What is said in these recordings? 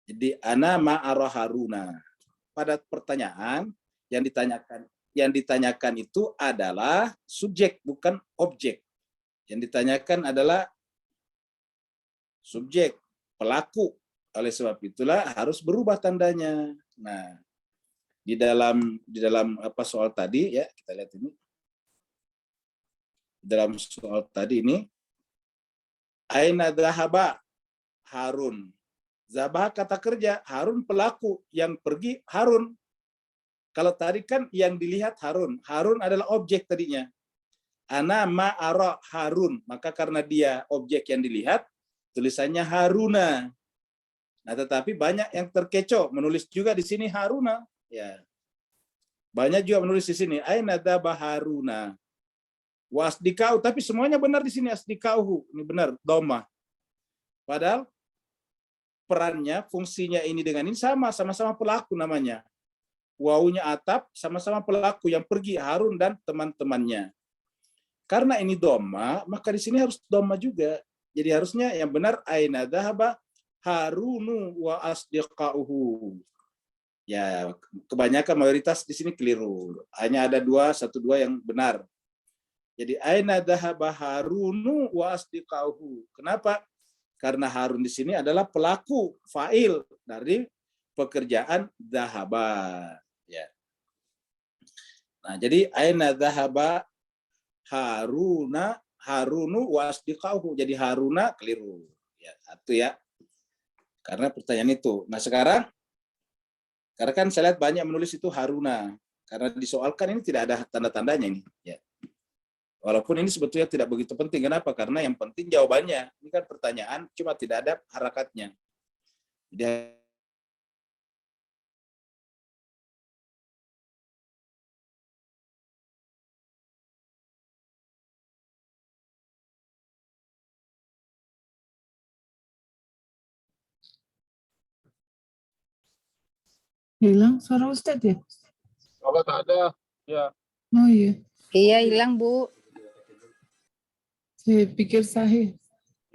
Jadi ana ma'ara Haruna. Pada pertanyaan yang ditanyakan itu adalah subjek, bukan objek. Yang ditanyakan adalah subjek, pelaku. Oleh sebab itulah harus berubah tandanya. Nah, di dalam apa soal tadi ya, kita lihat ini. Dalam soal tadi ini, aina dhahaba Harun. Zabah kata kerja, Harun pelaku, yang pergi Harun. Kalau tadi kan yang dilihat Harun. Harun adalah objek tadinya. Ana ma'ara Harun. Maka karena dia objek yang dilihat, tulisannya Haruna. Nah, tetapi banyak yang terkecoh menulis juga di sini Haruna. Ya. Banyak juga menulis di sini aina dzaba Haruna. Wasdikau, tapi semuanya benar di sini asdikauhu. Ini benar, dhamma. Padahal perannya, fungsinya ini dengan ini sama-sama pelaku namanya. Wawunya atap, sama-sama pelaku yang pergi Harun dan teman-temannya. Karena ini dhamma, maka di sini harus dhamma juga. Jadi harusnya yang benar aina dhahaba Harunu wa asdiqauhu. Ya, kebanyakan mayoritas di sini keliru. Hanya ada satu dua yang benar. Jadi aina dhahaba Harunu wa asdiqauhu. Kenapa? Karena Harun di sini adalah pelaku, fa'il dari pekerjaan dhahaba. Ya. Nah, jadi aina dhahaba Harunu wa asdiqauhu. Jadi Haruna keliru. Ya, satu ya. Karena pertanyaan itu. Nah, sekarang kan saya lihat banyak menulis itu Haruna. Karena disoalkan ini tidak ada tanda-tandanya ini. Ya. Walaupun ini sebetulnya tidak begitu penting. Kenapa? Karena yang penting jawabannya. Ini kan pertanyaan, cuma tidak ada harakatnya. Jadi, hilang suara Ustadz ya? Kalau tak ada, ya. Oh iya. Iya, hilang, Bu. Saya pikir sahih.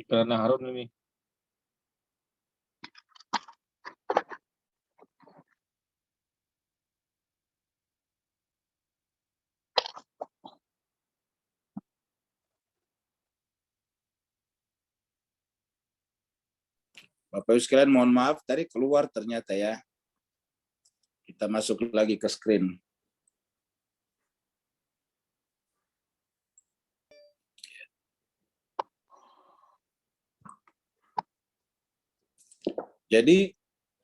Karena Harun ini. Bapak Ibu sekalian, mohon maaf tadi keluar ternyata ya. Kita masuk lagi ke screen. Jadi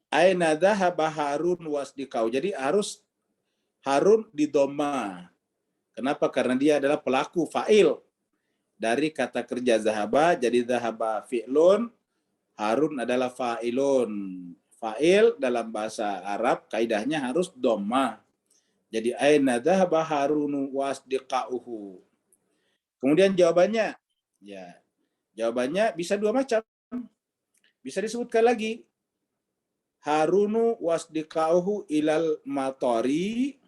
aina dhahaba Harun wasdikau. Jadi harus Harun di dhamma. Kenapa? Karena dia adalah pelaku fa'il dari kata kerja zahaba. Jadi zahaba fi'lun, Harun adalah fa'ilun. Fa'il dalam bahasa Arab kaidahnya harus dhamma. Jadi aina dhahaba Harun wasdiqauhu. Kemudian jawabannya, ya jawabannya bisa dua macam. Bisa disebutkan lagi. Harunu wasdiqauhu ilal matori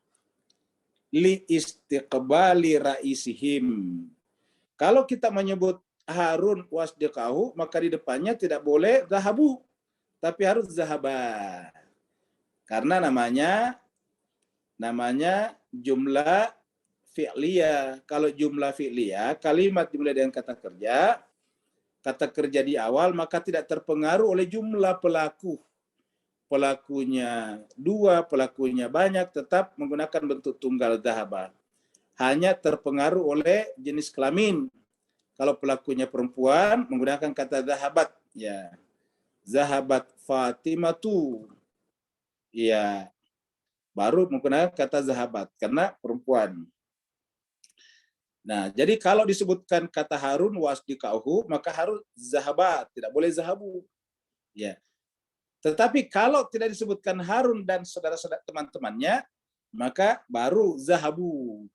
li istiqbali raisihim. Kalau kita menyebut Harun wasdiqauhu, maka di depannya tidak boleh zahabu, tapi harus zahaba. Karena namanya jumlah fi'liyah. Kalau jumlah fi'liyah, kalimat dimulai dengan kata kerja di awal, maka tidak terpengaruh oleh jumlah pelaku. Pelakunya dua, pelakunya banyak, tetap menggunakan bentuk tunggal dhahaba. Hanya terpengaruh oleh jenis kelamin. Kalau pelakunya perempuan, menggunakan kata dhahabat. Ya, zahabat Fatimatu. Ya, baru menggunakan kata zahabat karena perempuan. Nah, jadi kalau disebutkan kata Harun wasdiqauhu, maka harus zahabat, tidak boleh zahabu. Ya. Tetapi kalau tidak disebutkan Harun dan saudara-saudara teman-temannya, maka baru zahabu.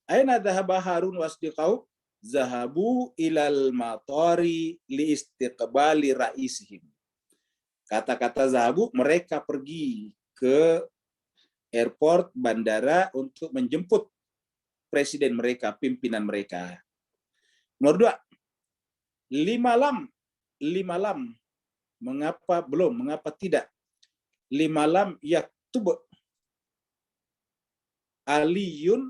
Aina dhahaba Harun wasdiqauhu? Zahabu ilal matori li istiqbali raisihim. Kata-kata zahabu, mereka pergi ke airport, bandara untuk menjemput presiden mereka, pimpinan mereka. Nomor 2, lima lam. Mengapa belum? Mengapa tidak? lima lam yaktub Aliyun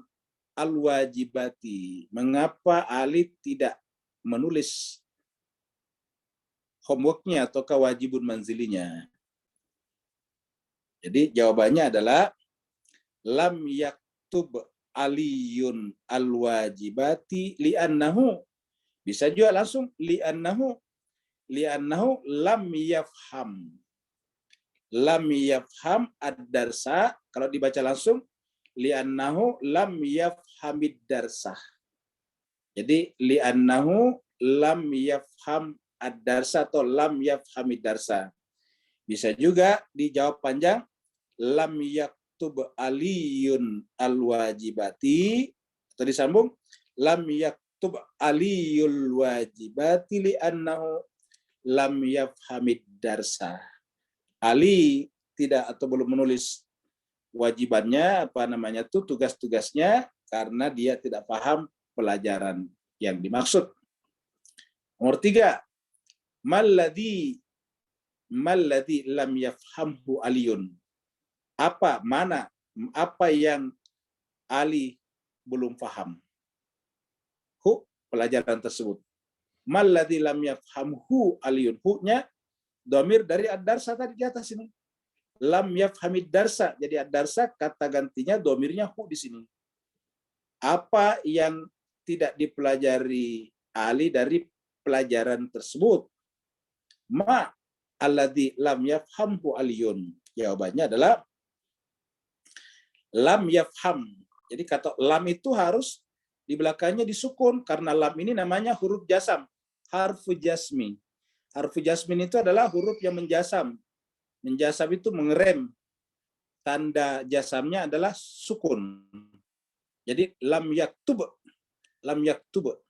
al-wajibati. Mengapa Ali tidak menulis homeworknya atau kewajibun manzilinya? Jadi jawabannya adalah lam yaktub Aliyun al-wajibati li'annahu. Bisa juga langsung li'annahu lam yafham. Lam yafham ad-darsa. Kalau dibaca langsung li'annahu lam yafhamid darsah. Jadi li'annahu lam yafham ad-darsa atau lam yafhamid darsa. Bisa juga dijawab panjang lam yaktub Aliyun al-wajibati atau disambung lam yaktub Aliyul wajibati li'annahu lam yafhamid darsa. Ali tidak atau belum menulis wajibannya, tugas-tugasnya, karena dia tidak paham pelajaran yang dimaksud. Nomor 3, malladhi lam yafhamhu Aliyun. Apa yang Ali belum paham? Pelajaran tersebut. Malladhi lam yafhamhu Aliyun. Hu-nya dhamir dari ad-darsa tadi di atas ini. Lam yafhamid darsa. Jadi ad-darsa kata gantinya domirnya hu di sini. Apa yang tidak dipelajari Ali dari pelajaran tersebut? Ma alladzi lam yafhamhu Aliyun. Jawabannya adalah lam yafham. Jadi kata lam itu harus di belakangnya disukun karena lam ini namanya huruf jasam, harfu jasmi. Harfu jasmin itu adalah huruf yang menjasam. Menjasam itu mengerem. Tanda jasamnya adalah sukun. Jadi lam yaktub. Lam yaktub.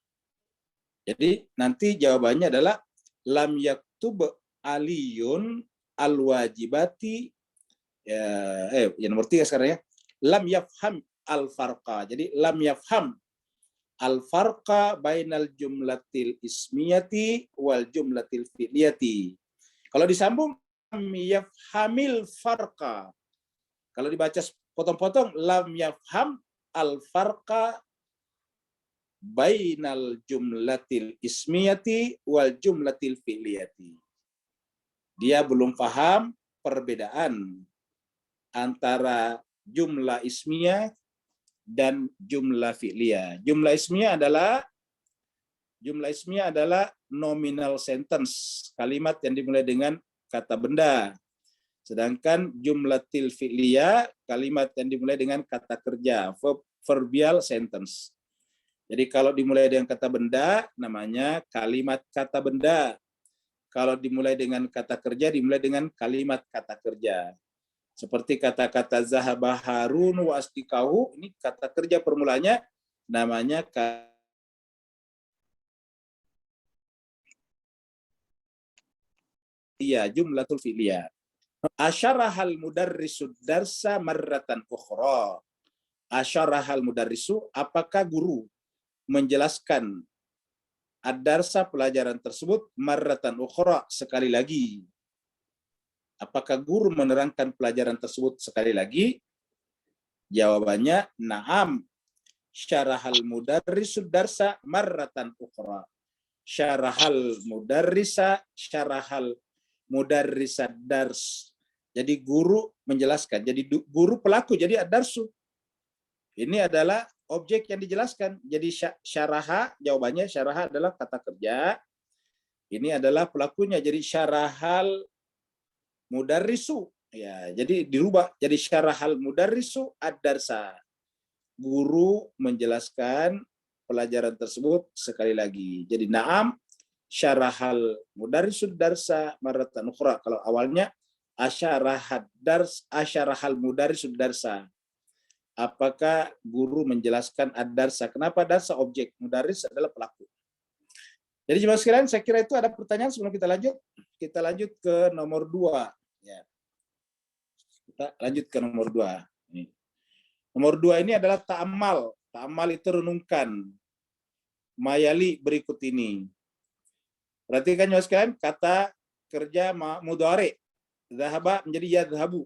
Jadi nanti jawabannya adalah lam yaktub Aliyun al-wajibati. Yang nomor 3 sekarang ya. Lam yafham al-farqa. Jadi lam yafham al-farqa bainal jumlatil ismiyati wal jumlatil fi'liyati. Kalau disambung lam yafhamil farqa. Kalau dibaca potong-potong lam yafham al-farqa bainal jumlatil ismiyati wal jumlatil fi'liyati. Dia belum paham perbedaan antara jumlah ismiyah dan jumlah fi'liyah. Jumlah ismiyah adalah nominal sentence, kalimat yang dimulai dengan kata benda. Sedangkan jumlatil fi'liyah, kalimat yang dimulai dengan kata kerja, verbal sentence. Jadi kalau dimulai dengan kata benda, namanya kalimat kata benda. Kalau dimulai dengan kata kerja, dimulai dengan kalimat kata kerja. Seperti kata-kata zahaba Harun wa asdiqahu, ini kata kerja permulanya, namanya jumlatul fi'liyah. Asyarahal mudarrisu darsa marratan ukhra. Asyarahal mudarrisu, apakah guru menjelaskan ad-darsa pelajaran tersebut marratan ukhra, sekali lagi. Apakah guru menerangkan pelajaran tersebut sekali lagi? Jawabannya na'am. Syarahal mudarrisu darsa marratan ukhra. Syarahal mudarrisa dars. Jadi guru menjelaskan. Jadi guru pelaku, jadi ad-darsu. Ini adalah objek yang dijelaskan. Jadi syaraha, jawabannya syaraha adalah kata kerja. Ini adalah pelakunya. Jadi syarahal mudarrisu. Ya, jadi dirubah jadi syarahal mudarrisu ad-darsa. Guru menjelaskan pelajaran tersebut sekali lagi. Jadi na'am syarahal mudarrisu darsa marratan ukhra. Kalau awalnya asyarahal mudarrisu darsa. Apakah guru menjelaskan ad-darsa? Kenapa darsa objek? Mudarris adalah pelaku. Jadi jemaah sekalian, saya kira itu ada pertanyaan sebelum kita lanjut. Kita lanjut ke nomor 2. Ya. Kita lanjut ke nomor 2. Nomor 2 ini adalah ta'amal. Ta'amal itu renungkan. Mayali berikut ini. Perhatikan jemaah sekalian, kata kerja mudhari. Zahaba menjadi yadhabu.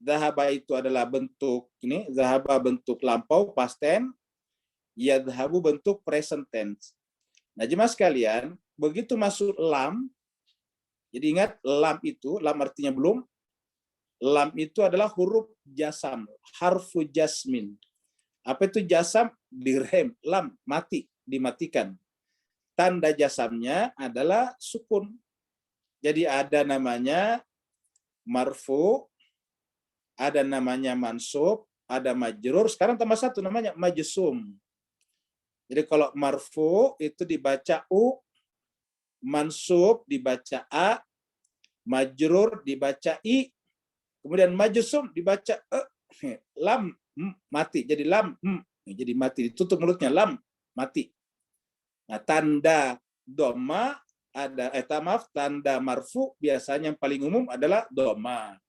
Zahaba itu adalah bentuk ini, zahaba bentuk lampau past tense, yadhabu bentuk present tense. Nah, jemaah sekalian, begitu masuk lam, jadi ingat lam itu, lam artinya belum, lam itu adalah huruf jasam, harfu jasmin. Apa itu jasam? Direm, lam, mati, dimatikan. Tanda jasamnya adalah sukun. Jadi ada namanya marfu, ada namanya mansub, ada majrur, sekarang tambah satu namanya majsum. Jadi kalau marfu itu dibaca u, mansub dibaca a, majrur dibaca i, kemudian majsum dibaca e, lam mati, jadi lam jadi mati, ditutup mulutnya, lam mati. Nah, tanda doma ada tanda marfu biasanya yang paling umum adalah doma.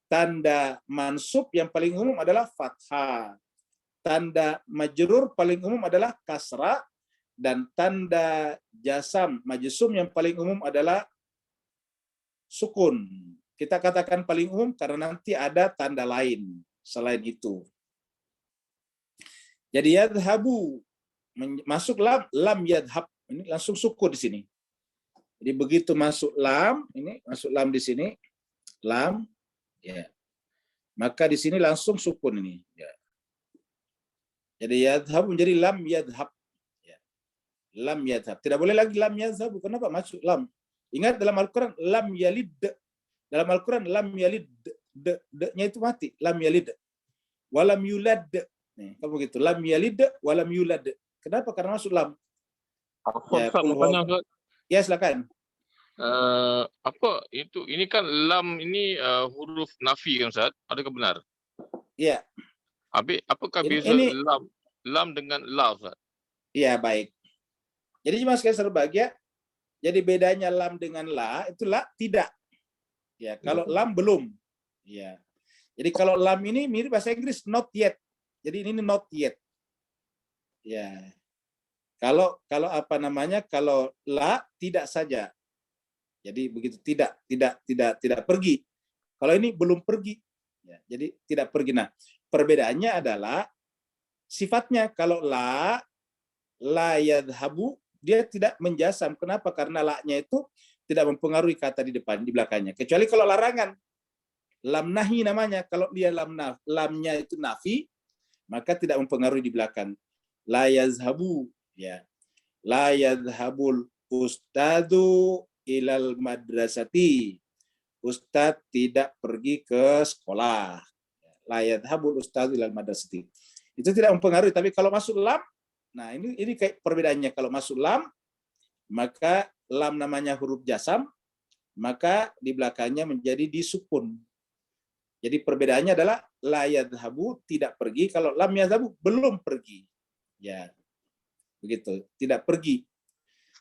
Tanda mansub yang paling umum adalah fathah. Tanda majrur paling umum adalah kasrah, dan tanda jasam majsum yang paling umum adalah sukun. Kita katakan paling umum karena nanti ada tanda lain selain itu. Jadi yadhabu masuk lam yadhab, ini langsung sukun di sini. Jadi begitu masuk lam, ini masuk lam di sini, lam, ya. Maka di sini langsung sukun ini. Ya. Jadi yadhab menjadi lam yadhab. Ya. Lam yadhab. Tidak boleh lagi lam yadhab. Kenapa masuk lam? Ingat dalam Al-Quran, lam yalid. Dalam Al-Quran, lam yalid. D-nya itu mati. Lam yalid. Walam yulad. Nih, kalau begitu. Lam yalid, walam yulad. Kenapa? Karena masuk lam. Ya, ya, silakan. Apa itu? Ini kan lam ini huruf nafi kan Ustaz? Adakah benar? Iya. Apakah beza lam dengan la Ustaz? Iya, baik. Jadi cuma sekali berbahagia. Jadi bedanya lam dengan la itu la tidak. Ya, kalau lam belum. Ya. Jadi kalau lam ini mirip bahasa Inggris not yet. Jadi ini not yet. Ya. Kalau apa namanya? Kalau la tidak saja. Jadi begitu tidak pergi. Kalau ini belum pergi. Ya, jadi tidak pergi. Nah, perbedaannya adalah sifatnya. Kalau la yadhabu, dia tidak menjasam. Kenapa? Karena la-nya itu tidak mempengaruhi kata di depan, di belakangnya. Kecuali kalau larangan. Lam nahi namanya. Kalau dia lamnya itu nafi, maka tidak mempengaruhi di belakang. La yazhabu, ya. La yadhabul ustadu ilal madrasati. Ustadz tidak pergi ke sekolah. La yadhabul ustadu ilal madrasati. Itu tidak mempengaruhi. Tapi kalau masuk lam, nah ini kayak perbedaannya. Kalau masuk lam, maka lam namanya huruf jasam, maka di belakangnya menjadi disukun. Jadi perbedaannya adalah la yadhabu tidak pergi, kalau lam yadhabu belum pergi. Ya. Begitu, tidak pergi.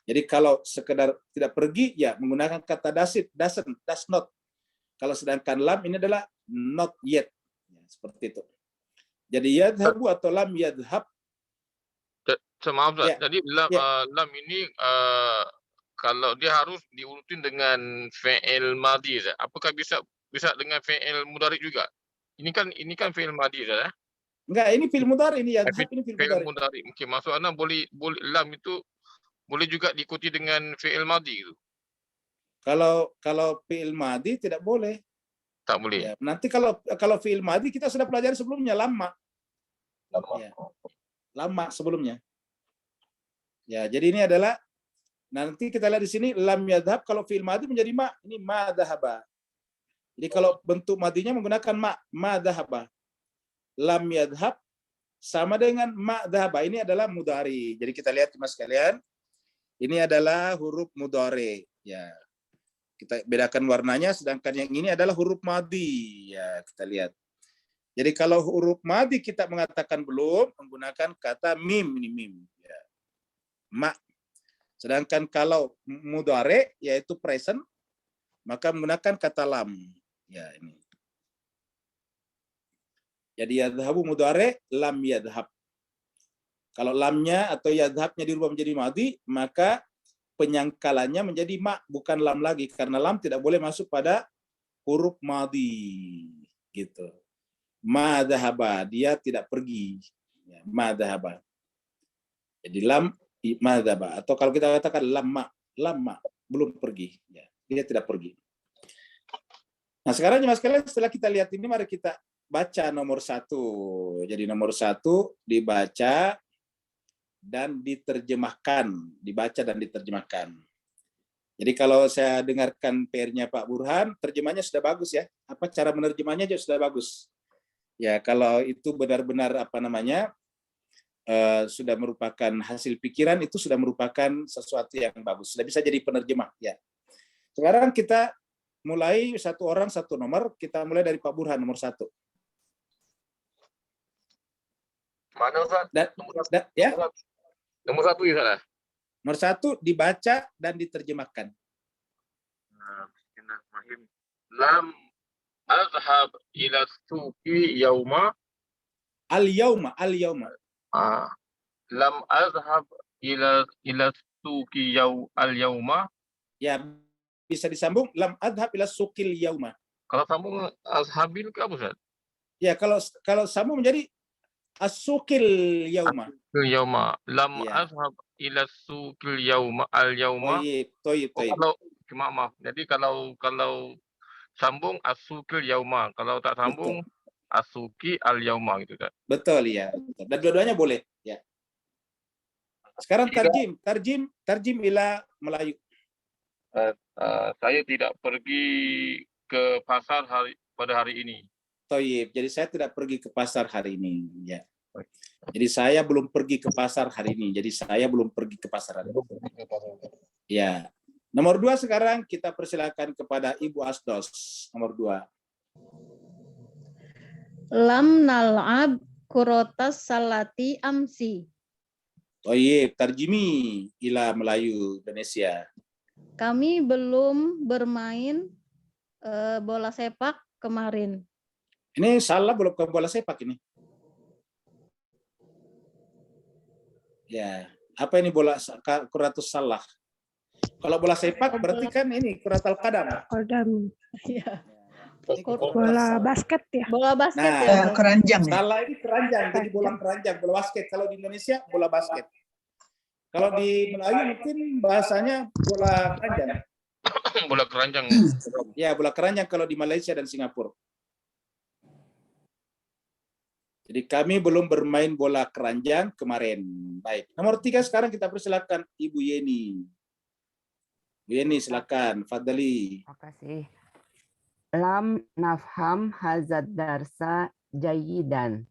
Jadi kalau sekedar tidak pergi, ya menggunakan kata doesn't, does not. Kalau sedangkan lam ini adalah not yet. Ya, seperti itu. Jadi yadhabu atau lam yadhab. Maaf, Ya. Jadi lam ini kalau dia harus diurutin dengan fi'il madhi, apakah bisa dengan fi'il mudhari juga? Ini kan fi'il madhi, ya? Enggak, ini fi'il mudhari, ini yadhab, ini fi'il mudhari. Mungkin maksudnya boleh lam itu boleh juga diikuti dengan fi'il madhi gitu. Kalau fi'il madhi tidak boleh. Tak boleh. Ya, nanti kalau fi'il madhi kita sudah pelajari sebelumnya lama. Ya. Lama sebelumnya. Ya, jadi ini adalah nanti kita lihat di sini lam yadhab, kalau fi'il madhi menjadi ma, ini ma dhahaba. Jadi kalau bentuk madhinya menggunakan ma dhahaba. Lam yadhab sama dengan ma dhahaba. Ini adalah mudhari. Jadi kita lihat Mas sekalian. Ini adalah huruf mudhari. Ya. Kita bedakan warnanya, sedangkan yang ini adalah huruf madhi. Ya, kita lihat. Jadi kalau huruf madhi kita mengatakan belum, menggunakan kata mim, ini mim. Ya. Ma. Sedangkan kalau mudhari yaitu present, maka menggunakan kata lam. Ya, ini. Jadi yadhabu mudhari, lam yadhab. Kalau lamnya atau yadhabnya dirubah menjadi madhi, maka penyangkalannya menjadi ma, bukan lam lagi. Karena lam tidak boleh masuk pada huruf madhi gitu. Ma dhahaba, dia tidak pergi. Ya, ma dhahaba. Jadi lam ma dhahaba, atau kalau kita katakan lama belum pergi, ya, dia tidak pergi. Nah, sekarang Mas kalian setelah kita lihat ini, mari kita baca nomor 1. Jadi nomor 1 dibaca dan diterjemahkan, dibaca dan diterjemahkan. Jadi kalau saya dengarkan PR-nya Pak Burhan, terjemahnya sudah bagus ya. Apa cara menerjemahnya juga sudah bagus. Ya, kalau itu benar-benar sudah merupakan hasil pikiran, itu sudah merupakan sesuatu yang bagus. Sudah bisa jadi penerjemah ya. Sekarang kita mulai satu orang satu nomor. Kita mulai dari Pak Burhan nomor 1. Mana Ustaz? Ya. Nomor 1 ya salah. Nomor 1 dibaca dan diterjemahkan. Lam azhab ila suqi yauma. Al-yauma. Lam azhab ila suqi al-yauma. Ya, bisa disambung lam adhab ila suqil yauma. Kalau sambung azhabil ke apa Ustaz? Ya, kalau sambung menjadi as-suqil yauma. Yauma. Lam Ya. azhab ila suqil yauma al-yauma. Toyib. Maaf. Jadi kalau sambung as-suqil yauma, kalau tak sambung as-suqi al-yauma gitu kan. Betul ya. Dan dua-duanya boleh ya. Sekarang tarjim ila Melayu. Saya tidak pergi ke pasar pada hari ini. Toyib. Jadi saya tidak pergi ke pasar hari ini ya. Jadi saya belum pergi ke pasar hari ini. Ya. Nomor 2 sekarang kita persilakan kepada Ibu Asdos. Nomor 2. Lam nal'ab kurotas salati amsi. Toyib. Tarjimi ila Melayu Indonesia. Kami belum bermain bola sepak kemarin. Ini salah belum ke bola sepak ini. Ya, apa ini bola kuratus salah? Kalau bola sepak berarti kan ini kuratul qadam. Iya. Bola basket ya. Bola basket Nah, ya. Keranjang ya. salah ini keranjang, jadi bola keranjang, bola basket. Kalau di Indonesia bola basket. Kalau di Melayu mungkin bahasanya bola keranjang. Bola keranjang. Ya, bola keranjang kalau di Malaysia dan Singapura. Jadi kami belum bermain bola keranjang kemarin. Baik. Nomor 3 sekarang kita persilakan Ibu Yeni. Bu Yeni silakan. Fadli. Terima kasih. Lam nafham hazad darsa jayidan.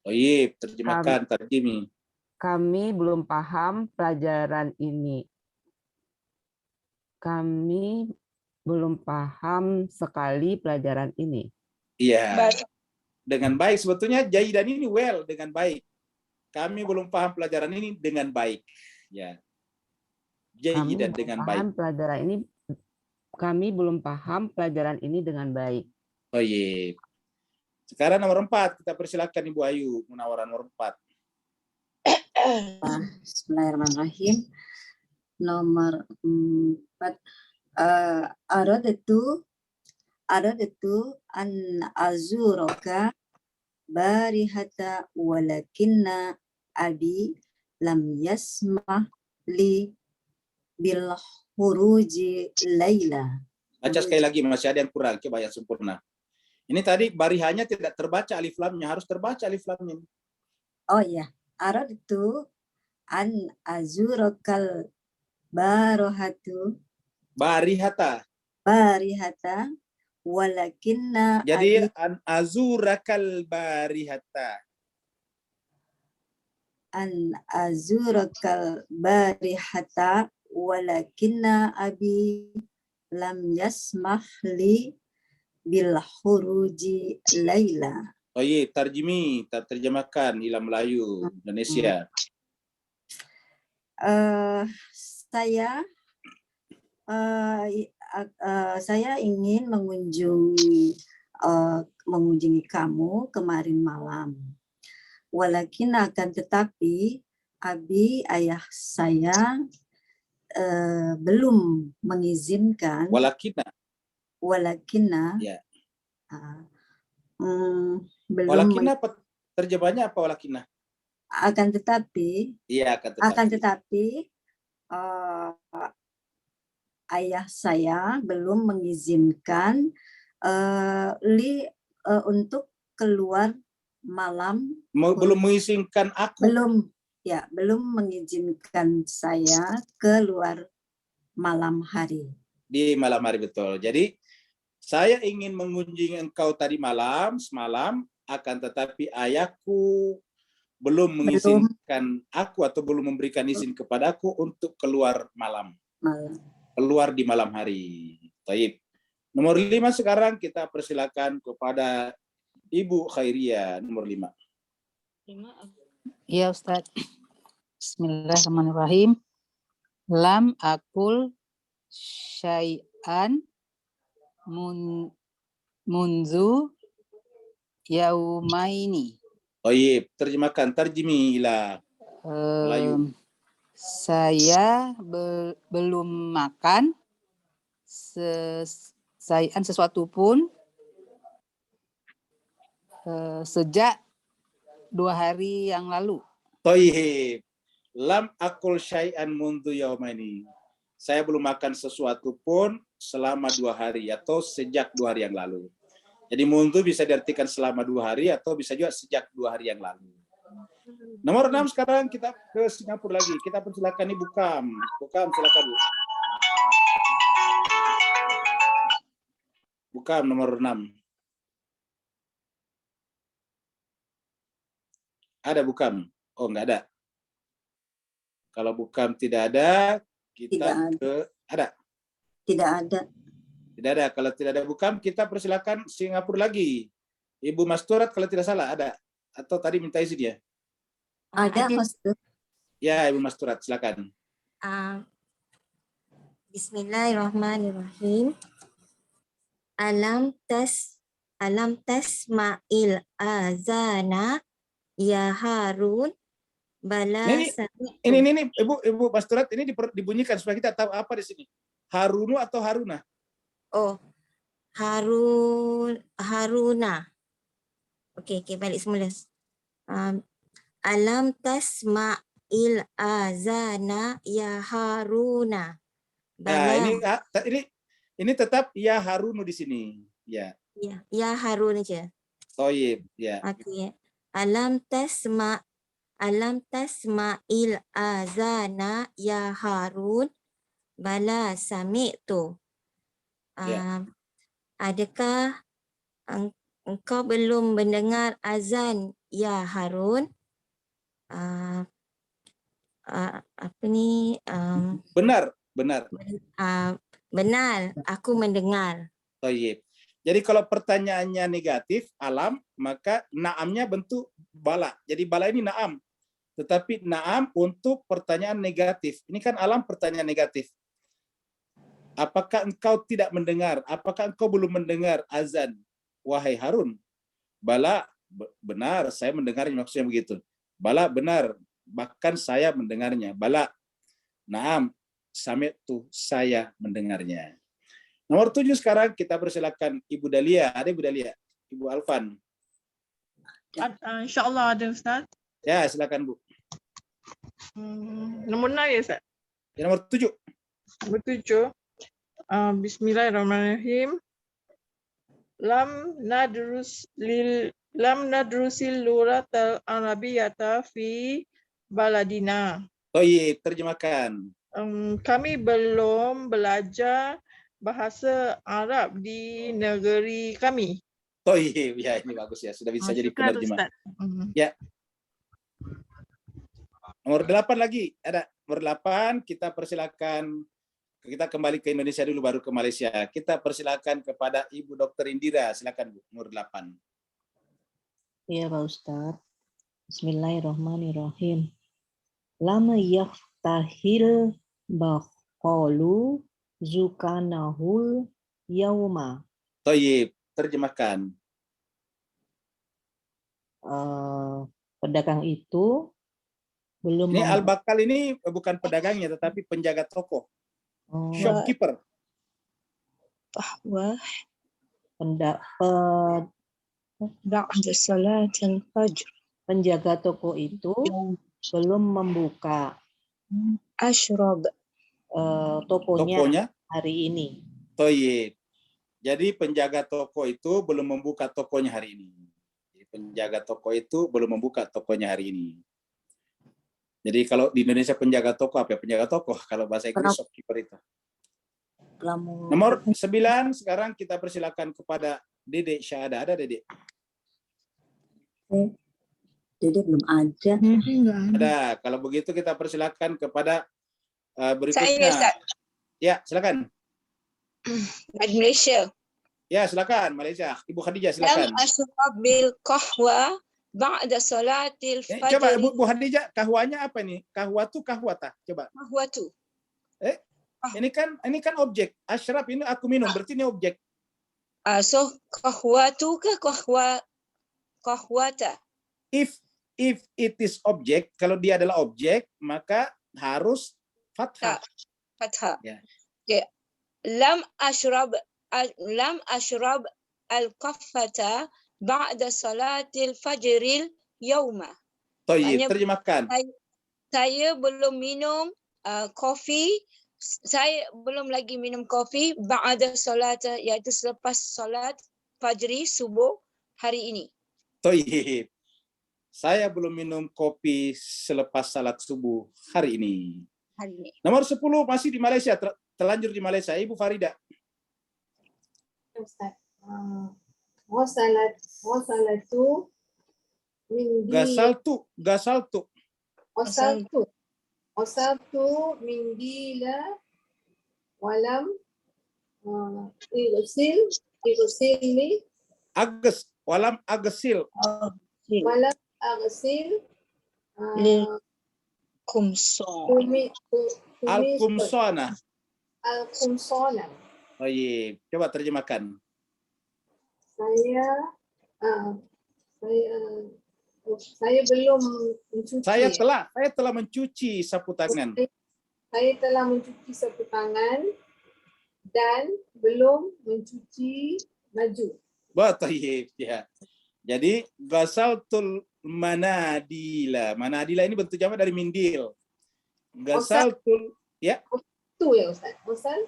Toyib, terjemahkan, tarjimi. Kami belum paham pelajaran ini. Kami belum paham sekali pelajaran ini. Iya. Dengan baik. Sebetulnya jayidan ini well, dengan baik. Kami belum paham pelajaran ini dengan baik. Ya. Jayidan dengan baik. Kami belum paham pelajaran ini dengan baik. Oh iya. Sekarang nomor 4, kita persilakan Ibu Ayu, Munawarah nomor 4. Bismillahirrahmanirrahim. Nomor 4. Aradatu an azuroka barihata walakinna abi lam yasmah li bil huruji laila. Baca sekali lagi, masih ada yang kurang, coba yang sempurna. Ini tadi barihanya tidak terbaca alif lamnya, harus terbaca alif lamnya. Oh iya, aradtu an azurokal barihata walakinna jadi an azurakal barihata. An azurakal barihata walakinna abi lam yasmah li bil huruji laila. Oh iya, tarjimi, terjemahkan ila Melayu Indonesia. Saya ingin mengunjungi kamu kemarin malam. Walakin akan tetapi abi ayah saya belum mengizinkan. Walakina. walakinna Ya. Belum Walakinna apa terjemahannya apa walakinna? akan tetapi Iya, akan tetapi ayah saya belum mengizinkan untuk keluar malam. Belum mengizinkan aku. Belum mengizinkan saya keluar malam hari. Di malam hari, betul. Jadi saya ingin mengunjungi engkau tadi semalam, akan tetapi ayahku belum mengizinkan aku atau belum memberikan izin kepadaku untuk keluar malam. Keluar di malam hari. Taib. Nomor 5 sekarang kita persilakan kepada Ibu Khairia, nomor 5. Iya Ustaz. Bismillahirrahmanirrahim. Lam akul syai'an munzu yaumaini. Taib, terjemahkan, tarjimilah. Melayu. Saya belum makan sesuatu pun sejak 2 hari yang lalu. Taib. Lam akul syai'an mundu yaumaini. Saya belum makan sesuatu pun selama 2 hari atau sejak 2 hari yang lalu. Jadi mundu bisa diartikan selama 2 hari atau bisa juga sejak 2 hari yang lalu. Nomor 6 sekarang kita ke Singapura lagi. Kita persilakan Ibu Kam. Bu Kam, silakan Bu. Bu Kam, nomor 6. Ada Bu Kam? Oh, enggak ada. Kalau Bu Kam tidak ada, kita ada. Tidak ada. Tidak ada. Kalau tidak ada Bu Kam, kita persilakan Singapura lagi. Ibu Masturat kalau tidak salah ada. Atau tadi minta izin ya? Ada, Master. Ya, Ibu Masturat, silakan. Bismillahirrahmanirrahim. Alam tasma'il azana ya Harun. Bala ini Ibu Masturat, ini dibunyikan supaya kita tahu apa di sini. Harunu atau Haruna? Oh, Haruna. Okey, balik semula. Alam tasma'il azana ya Haruna. Nah, ini tetap ya Harunu di sini. Ya. Ya Harun aja. Thayyib, ya. Okey. Alam tasma'il azana ya Harun. Bala sami'tu. Adakah engkau belum mendengar azan ya Harun? Benar. Benar, aku mendengar. Thayyib. Jadi kalau pertanyaannya negatif, alam, maka naamnya bentuk bala. Jadi bala ini naam. Tetapi naam untuk pertanyaan negatif. Ini kan alam pertanyaan negatif. Apakah engkau tidak mendengar? Apakah engkau belum mendengar azan? Wahai Harun. Bala, benar, saya mendengarnya, maksudnya begitu. Bala, benar, bahkan saya mendengarnya. Bala, naam, sami'tu, saya mendengarnya. Nomor 7 sekarang kita persilakan Ibu Dalia. Ada Ibu Dalia? Ibu Alfan. InsyaAllah ada Ustaz. Ya, silakan Bu. Nomor 6 ya Ustaz? Ya, nomor 7. Nomor 7. Bismillahirrahmanirrahim. Lam nadrusil luratal arabiyata fi baladina. Thayyib, terjemahkan. Kami belum belajar bahasa Arab di negeri kami. Thayyib, ya ini bagus ya, sudah bisa jadi penerjemah. Ya. Nomor 8 lagi, ada nomor 8, kita persilakan. Kita kembali ke Indonesia dulu baru ke Malaysia. Kita persilakan kepada Ibu Dr. Indira, silakan Bu, nomor 8. Iya Pak Ustadz. Bismillahirrahmanirrahim. Lama yaftahil baqalu zukanahul yauma. Thayyib, terjemahkan. Pedagang itu belum. Ini al-bakal ini bukan pedagangnya tetapi penjaga toko. Shopkeeper. qahwah pendapat ba'da salat al-fajr. penjaga toko itu belum membuka Ashrab tokonya hari ini. Toyib. Jadi penjaga toko itu belum membuka tokonya hari ini. Jadi penjaga toko itu belum membuka tokonya hari ini. Jadi kalau di Indonesia penjaga toko apa ya? Penjaga toko. Kalau bahasa Inggris shopkeeper itu. Nomor 9 sekarang kita persilakan kepada Dede Syahada. Ada Dede? Dede belum ada. Ada. Kalau begitu kita persilakan kepada berikutnya. Saya, Ustaz. Ya, silakan. Malaysia. Ya, silakan Malaysia. Ibu Khadijah silakan. Lam ashrab bil qahwa ba'da salatil fajr. Coba Bu Khadijah, kahwanya apa nih? Kahwa tu kahwata. Coba. Qahwatu. Ini kan objek. Ashrab ini aku minum, berarti ini objek. So qahwatu ke qahwata. If it is object, kalau dia adalah objek, maka harus fathah. Fathah. Ya. Okay. Lam ashrab al-qaffata ba'da salatil fajril yawma. Toyib, terjemahkan. Saya belum minum kopi. Saya belum lagi minum kopi ba'da salat, iaitu selepas salat fajri subuh hari ini. Toyib. Saya belum minum kopi selepas salat subuh hari ini. Nomor 10 masih di Malaysia, terlanjur di Malaysia. Ibu Farida. Ustaz. Wasalatu min Gasaltu. Wasaltu min dila walam igsilni walam agsil. Walam agsil Al-Kumsona. Al-Kumsona. Oh iya, coba terjemahkan. Saya belum mencuci. Saya telah mencuci sapu tangan. Saya telah mencuci sapu tangan dan belum mencuci baju. Betul ya. Jadi gasaltul manadila. Manadila ini bentuk jamak dari mindil. Gasaltul ya. Itu ya Ustaz. Ustaz?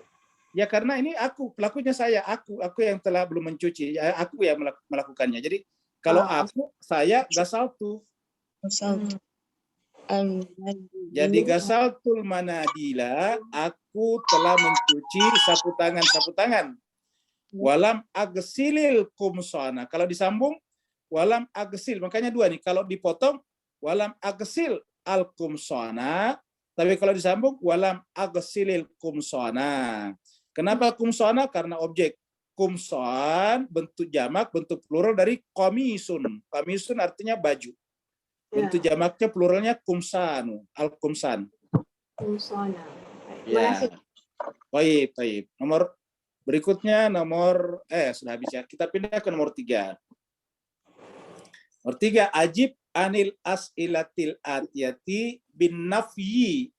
Ya karena ini aku, pelakunya saya, aku yang telah belum mencuci, aku yang melakukannya. Jadi kalau saya gasaltu. Jadi gasaltul manadila, aku telah mencuci sapu tangan. Walam agsilil kumsana. Kalau disambung walam agsil, makanya dua nih. Kalau dipotong walam agsil al kumsana, tapi kalau disambung walam agsilil kumsana. Kenapa kumsana? Karena objek. Kumson bentuk jamak, bentuk plural dari komisun. Komisun artinya baju. Bentuk jamaknya pluralnya kumsanu, al-kumsan. Kumsana. Ya. Baik. Nomor berikutnya sudah habis ya. Kita pindah ke nomor 3. Nomor 3, ajib anil as'ilatil atiyati bin nafyi.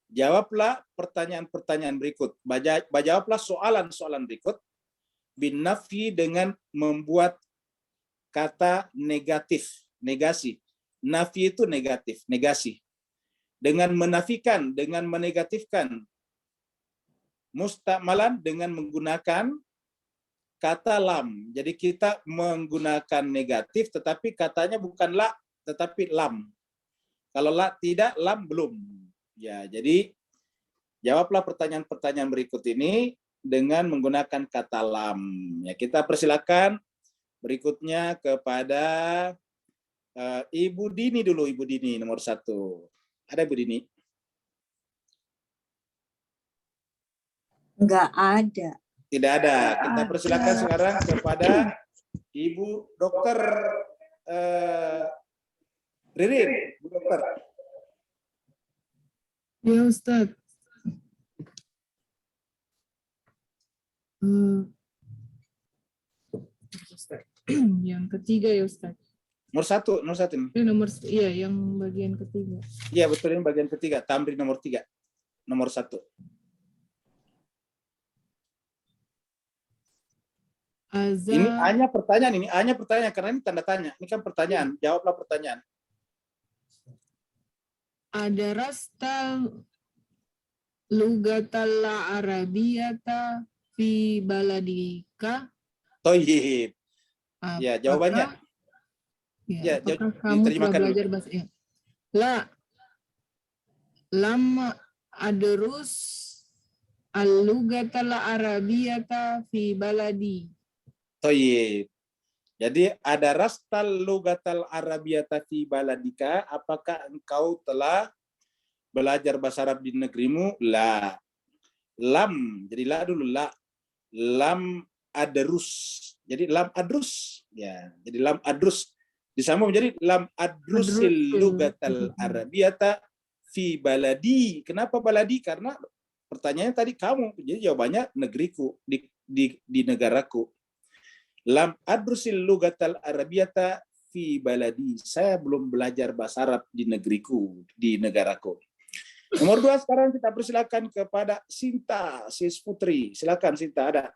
Jawablah pertanyaan-pertanyaan berikut. Jawablah soalan-soalan berikut bin nafyi dengan membuat kata negatif, negasi. Nafi itu negatif, negasi. Dengan menafikan, dengan menegatifkan. Mustakmalan dengan menggunakan kata lam. Jadi kita menggunakan negatif tetapi katanya bukan la tetapi lam. Kalau la tidak, lam belum. Ya, jadi jawablah pertanyaan-pertanyaan berikut ini dengan menggunakan kata lam. Ya, kita persilakan berikutnya kepada Ibu Dini dulu, Ibu Dini nomor 1. Ada Ibu Dini? Enggak ada. Tidak ada. Kita persilakan sekarang kepada Ibu Dokter Ririn, Bu Dokter. Ya Ustaz. Yang ketiga ya Ustaz. Nomor satu ini. Iya, yang bagian ketiga. Iya betul, ini bagian ketiga. Tamrin nomor 3. Nomor 1. Ini hanya pertanyaan, karena ini tanda tanya. Ini kan pertanyaan, jawablah pertanyaan. Adarasta lugatal arabiyata fi baladika. Toyib. Ya, jawabannya. Ya, Ya, apakah kamu telah diterjemahkan dulu. belajar bahasa La lam adrus al-lugatal arabiyata fi baladi. Toyib. Jadi ada rastal lugatal arabiyata fi baladika, apakah engkau telah belajar bahasa Arab di negerimu? La. Lam, jadi la dulu, la. Lam adrus. Jadi lam adrus. Ya, jadi lam adrus. Disambung menjadi lam adrusil lugatal arabiyata fi baladi. Kenapa baladi? Karena pertanyaannya tadi kamu, jadi jawabannya negeriku, di negaraku. Lam adrusil lugatal arabiyata fi baladi. Saya belum belajar bahasa Arab di negeriku, di negaraku. Nomor 2 sekarang kita persilakan kepada Sinta, sis Putri. Silakan Sinta, ada.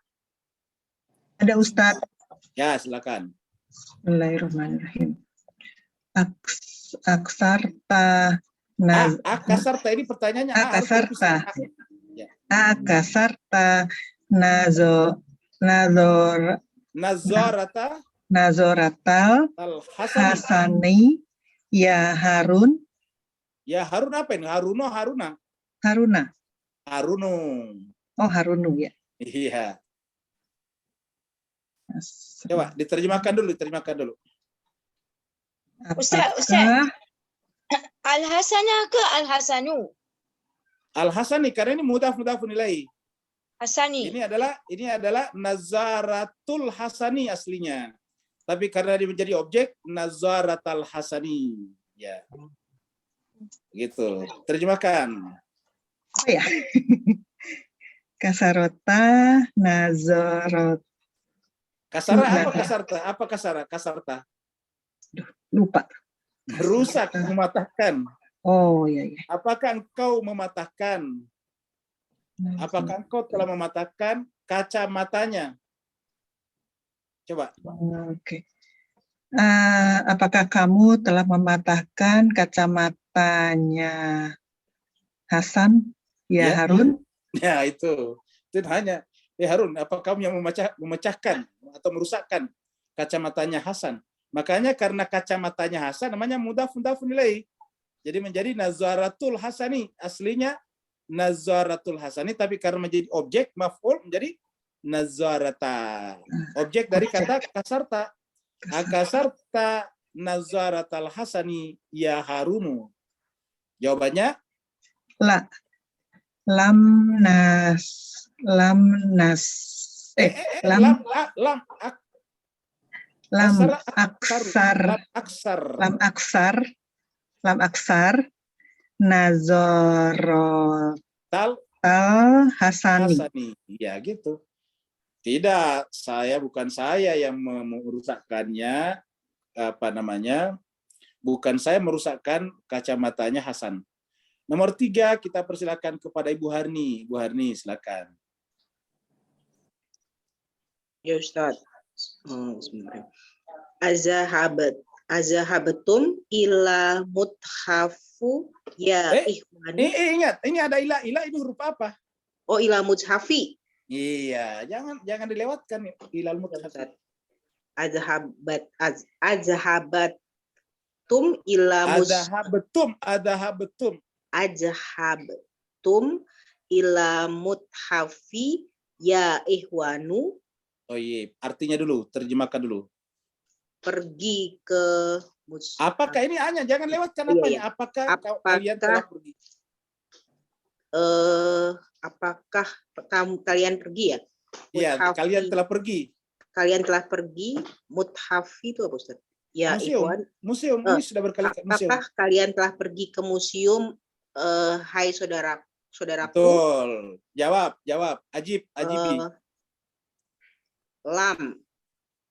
Ada Ustadz. Ya, silakan. Bismillahirrahmanirrahim. Aksarta Akasarta ini pertanyaannya Akasarta. Ya. Akasarta nazoratal hasani ya Harun. Ya Harun apa ini? Haruna. Haruno. Oh, Harunu ya. Iya. Coba diterjemahkan dulu. Ustaz. Al-Hasanah ke Al-Hasanu? Al-Hasani, karena ini mudhaf nilai. Hasani. Ini adalah nazaratul hasani aslinya. Tapi karena dia menjadi objek, nazaratul hasani. Ya. Gitu. Terjemahkan. Oh ya. Kasarota nazarot. Kasara apa kasarta? Kasarta. Lupa. Rusak, mematahkan. Oh iya. Apakah engkau mematahkan? Apakah engkau telah mematahkan kacamatanya? Coba. Oke. Apakah kamu telah mematahkan kacamatanya Hasan? Ya, Harun. Ya itu hanya. Harun, apa kamu yang memecahkan atau merusakkan kacamatanya Hasan? Makanya karena kacamatanya Hasan namanya mudhaf nilai. Jadi menjadi nazaratul hasani. Aslinya nazaratul hasani, tapi karena menjadi objek maf'ul menjadi nazarata. Objek dari kata kasarta. Akasarta nazaratal hasani ya Harunu. Jawabannya? La. Lam aksar nazaratal hasani. Ya gitu. Tidak, bukan saya yang merusakkannya, bukan saya merusakkan kacamatanya Hasan. Nomor 3 kita persilakan kepada Ibu Harni. Ibu Harni, silakan. Ya Ustaz. Azahabatum ila muthafu ya ikhwani. Ingat, ini ada ila. Ila ini huruf apa? Oh, ila muthafi. Iya, jangan dilewatkan ilal muthafi. Azahabatum ila Azahabtum ila muthafi ya ikhwanu. Oh iya, artinya dulu, terjemahkan dulu. Pergi ke Apakah ini hanya jangan lewatkan apanya? Iya. Apakah kalian telah pergi? Apakah kalian pergi ya? Iya, kalian telah pergi. Kalian telah pergi. Muthafi itu apa Ustaz? Ya, museum. Ini sudah berkali-kali museum. Apakah kalian telah pergi ke museum, hai saudaraku? Betul. Jawab. Ajibi. Lam.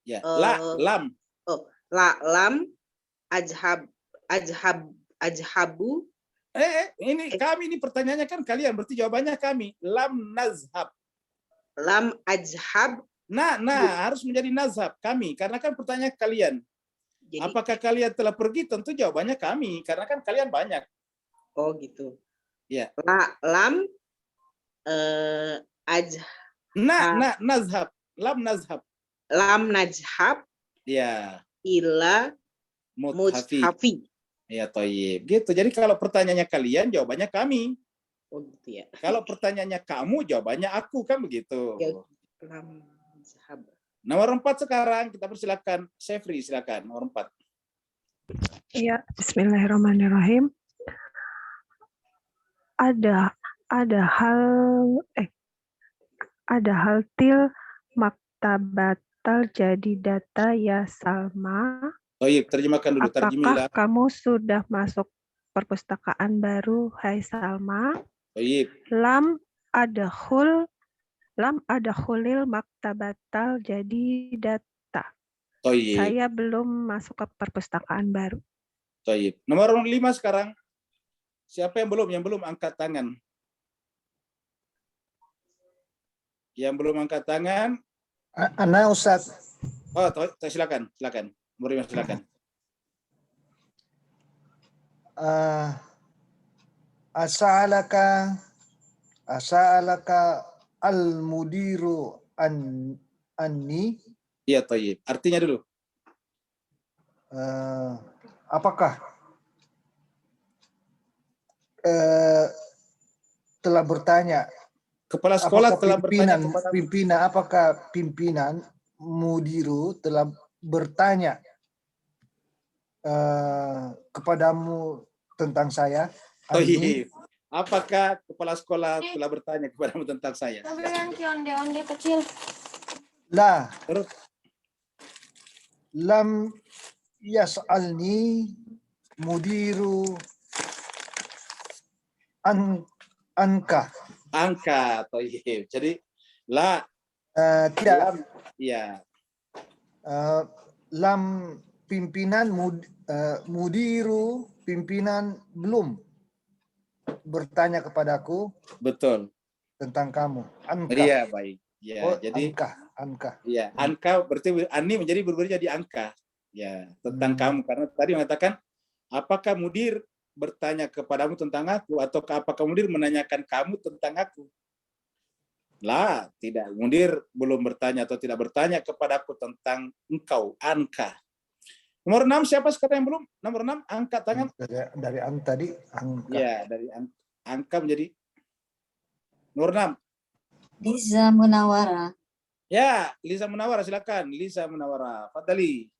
Ya, lam. Lam. Ajhabu. Kami ini pertanyaannya kan kalian, berarti jawabannya kami. Lam nazhab. Lam ajhab Harus menjadi nazhab kami, karena kan pertanyaan kalian. Jadi, apakah kalian telah pergi? Tentu jawabannya kami, karena kan kalian banyak. oh gitu. Ya. Lam nazhab. Lam nazhab. Lam najhab. Ya. Ila muthafi. Ya, toyib. Gitu. Jadi kalau pertanyaannya kalian, jawabannya kami. Oh gitu ya. Kalau pertanyaannya kamu, jawabannya aku, kan begitu. Ya, lam najhab. Nomor 4 sekarang kita persilakan. Syefri, silakan. Nomor 4. Ya, bismillahirrahmanirrahim. Ada hal til maktabatal jadi data ya Salma. Baik, terjemahkan dulu. Apakah kamu sudah masuk perpustakaan baru, hai Salma? Baik. Lam adkhulil maktabatal jadi data. Baik. Saya belum masuk ke perpustakaan baru. Baik. Nomor 5 sekarang. Siapa yang belum? Yang belum angkat tangan. Yang belum angkat tangan. Ana Ustaz. Oh, silakan. Nomor 5 silakan. Asa'alaka al-mudiru anni. Iya, Tayyib. Artinya dulu. Apakah telah bertanya kepala sekolah telah bertanya kepada pimpinan, apakah pimpinan mudiru telah bertanya kepadamu tentang saya? Tayyib. Apakah kepala sekolah telah bertanya kepadamu tentang saya? Onde-onde kecil. Lah. Terus. Lam yas'alni mudiru angka. Tayyib. Jadi tidak. Lam, ya. Lam pimpinan mudiru pimpinan belum bertanya kepadaku. Betul. Tentang kamu. Angka. Iya, baik. Ya, jadi angka. Ya, angka berarti ani menjadi berubah jadi angka. Ya, tentang kamu, karena tadi mengatakan apakah mudir bertanya kepadamu tentang aku, atau apakah mudir menanyakan kamu tentang aku? Lah, tidak. Mudir belum bertanya atau tidak bertanya kepadaku tentang engkau, angka. Nomor 6 siapa sekarang yang belum? Nomor 6 angkat tangan. Dari angka tadi angka. Ya, dari angka menjadi nomor 6. Liza Munawara. Ya, Liza Munawara, silakan. Liza Munawara, fadhali.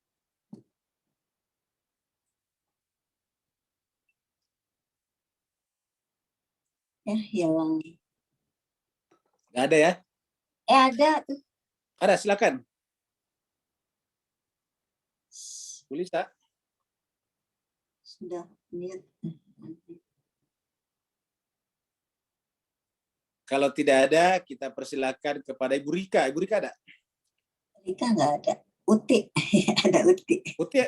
Ya, hilang. Nggak ada ya? Ada tuh. Ada, silakan. Bu Lisa. Sudah lihat. Kalau tidak ada, kita persilakan kepada Ibu Rika. Ibu Rika ada? Rika nggak ada. Uti. Ada Uti.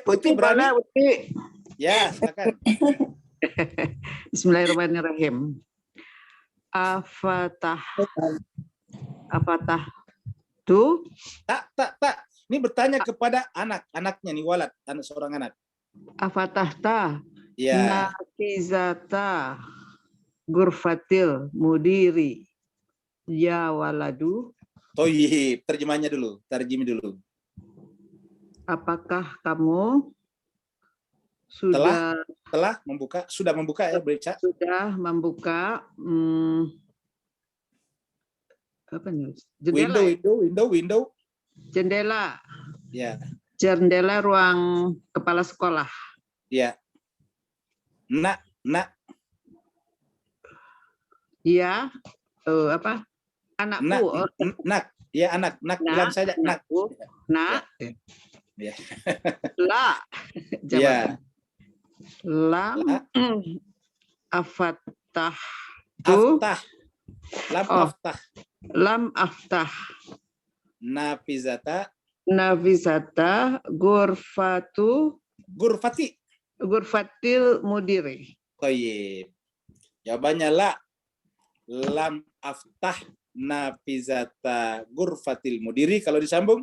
Uti berani? Uti. Ya, silakan. Bismillahirrahmanirrahim. Afatah tu? Tak. Ini bertanya kepada anaknya nih, walad, seorang anak. Afatahta. Ya. Nafizata gurfatil mudiri. Ya waladu. Toyib, terjemahnya dulu, terjemah dulu. Apakah kamu sudah membuka ya, Beca? Sudah membuka apa nih? Window. Jendela. Ya. Jendela ruang kepala sekolah. Ya. Nak. Ya. Apa? Anakku. Nak. Ya, anak. Bilang saja nak. Nak. Ya. La. Ya. Lam. Afatah. Aftah. Lam aftah. Nafizata gurfatil mudiri. Tayyib. Jawabannya la. Lam aftah nafizata ghurfatil mudiri. Kalau disambung,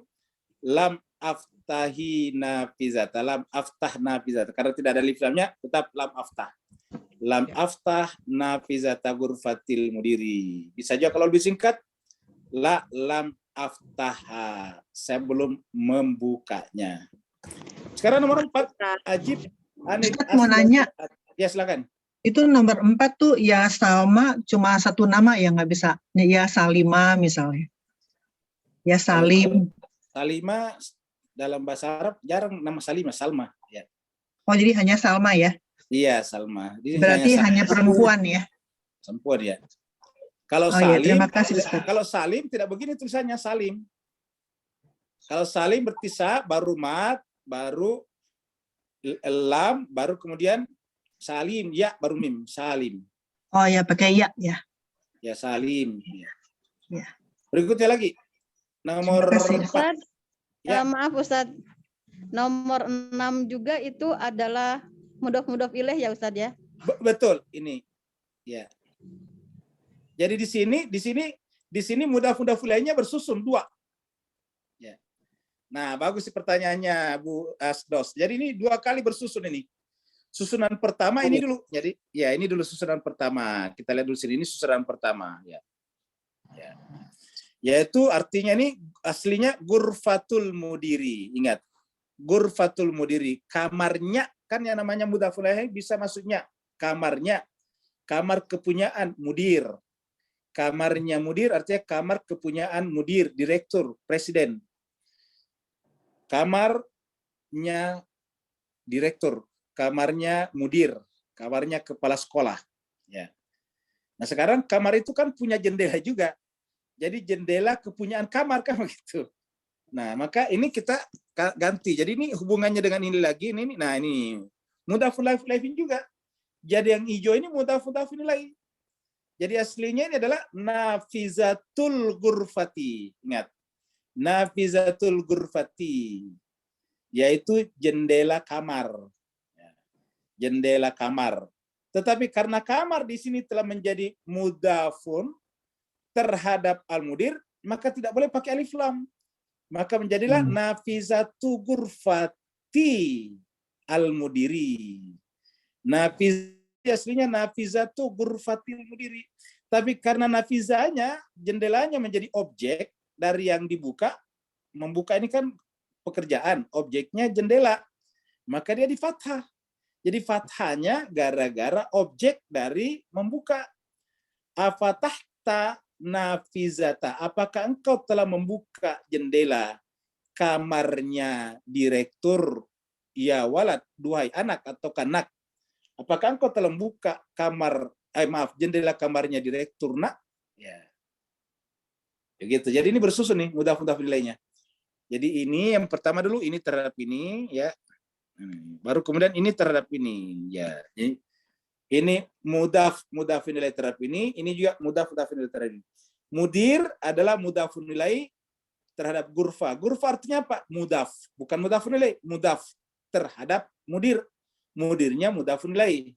lam aftahi nafizata, lam aftah nafizata. Karena tidak ada alif lamnya, tetap lam aftah. Lam aftah nafizata ghurfatil mudiri. Bisa juga kalau lebih singkat, la lam aftaha. Saya belum membukanya. Sekarang nomor 4, ajib anil Ustaz mau nanya. Ya, silakan. Itu nomor 4 tuh ya Salma cuma satu nama ya, nggak bisa. Ya Salima misalnya. Ya Salim. Salima dalam bahasa Arab jarang nama Salima, Salma. Ya. Oh jadi hanya Salma ya? Iya, Salma. Jadi Berarti hanya perempuan ya? Perempuan ya. Kalau Iya, Salim, terima kasih, Ustaz. kalau Salim tidak begini tulisannya Salim. Kalau Salim bertisa, baru mat, baru lam, baru kemudian Salim, ya, baru mim, Salim. Oh ya, pakai ya ya. Ya, Salim. Ya. Berikutnya lagi. Nomor 4. Ustaz, Ya. maaf Ustaz. Nomor 6 juga itu adalah mudhof ilaih ya Ustaz ya? Betul, ini. Ya. Jadi di sini mudhof ilaihnya bersusun 2. Ya. Nah, bagus sih pertanyaannya Bu Asdos. Jadi ini 2 kali bersusun ini. Susunan pertama ini dulu. Jadi ya ini dulu susunan pertama. Kita lihat dulu sini, ini susunan pertama ya. Ya. Yaitu artinya ini aslinya ghurfatul mudiri. Ingat. Ghurfatul mudiri, kamarnya, kan yang namanya mudhof ilaih bisa maksudnya kamarnya. Kamar kepunyaan mudir. Kamarnya mudir artinya kamar kepunyaan mudir, direktur, presiden. Kamarnya direktur, kamarnya mudir, kamarnya kepala sekolah. Ya. Nah sekarang kamar itu kan punya jendela juga. Jadi jendela kepunyaan kamar kan begitu. Nah maka ini kita ganti. Jadi ini hubungannya dengan ini lagi. Nah ini mudhof ilaih juga. Jadi yang hijau ini mudhof ilaih. Jadi aslinya ini adalah nafizatul ghurfati. Ingat. Nafizatul ghurfati. Yaitu jendela kamar. Jendela kamar. Tetapi karena kamar di sini telah menjadi mudhafun terhadap al-mudir, maka tidak boleh pakai alif lam. Maka menjadilah nafizatu ghurfati al-mudiri. Aslinya nafizatu ghurfatil mudiri. Tapi karena nafizanya, jendelanya menjadi objek dari yang dibuka, membuka ini kan pekerjaan, objeknya jendela. Maka dia di fathah. Jadi fathahnya gara-gara objek dari membuka. Afatahta nafizata. Apakah engkau telah membuka jendela kamarnya direktur? Ya walad, duhai anak atau kanak. Apakah engkau telah membuka jendela kamarnya direktur nak? Ya. Begitu. Jadi ini bersusun nih mudhof ilaihnya. Jadi ini yang pertama dulu ini terhadap ini ya. Baru kemudian ini terhadap ini ya. Ini mudhof ilaih terhadap ini juga mudhof ilaih terhadap ini. Mudir adalah mudhof ilaih terhadap ghurfa. Ghurfa artinya apa? Mudhof, bukan mudhof ilaih, mudhof terhadap mudir. Mudirnya mudhof ilaih.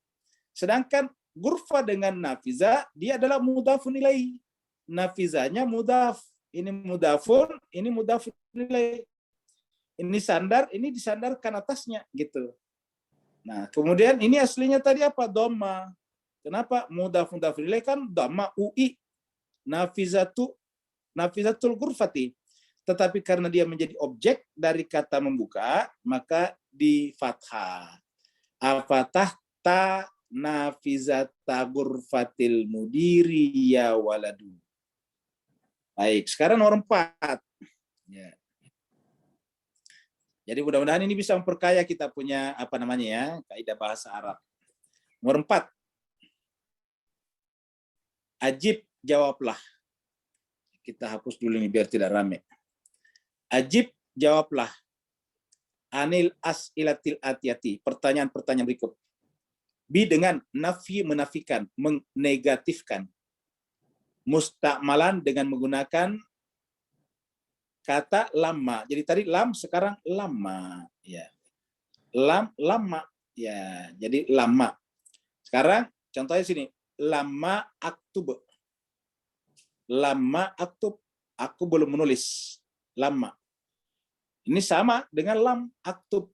Sedangkan ghurfa dengan nafiza dia adalah mudhof ilaih. Nafizanya mudhaf. Ini mudhafun, ini mudhof ilaih. Ini sandar, ini disandarkan atasnya gitu. Nah, kemudian ini aslinya tadi apa? Dhamma. Kenapa? Mudhof ilaih kan dhamma UI. Nafizatul ghurfati. Tetapi karena dia menjadi objek dari kata membuka, maka di fathah. Afatahta nafizata ghurfatil mudiri ya waladu. Baik, sekarang nomor 4. Ya. Jadi mudah-mudahan ini bisa memperkaya kita punya kaidah bahasa Arab. Nomor 4. Ajib, jawablah. Kita hapus dulu ini biar tidak rame. Ajib, jawablah. Anil as'ilatil atiyati. Pertanyaan-pertanyaan berikut. Bi dengan nafi, menafikan, menegatifkan. Mustakmalan dengan menggunakan kata lama. Jadi tadi lam, sekarang lama. Ya. Lama. Ya, jadi lama. Sekarang contohnya sini. Lama aktub. Lama aktub, aku belum menulis. Lama. Ini sama dengan lam aktub.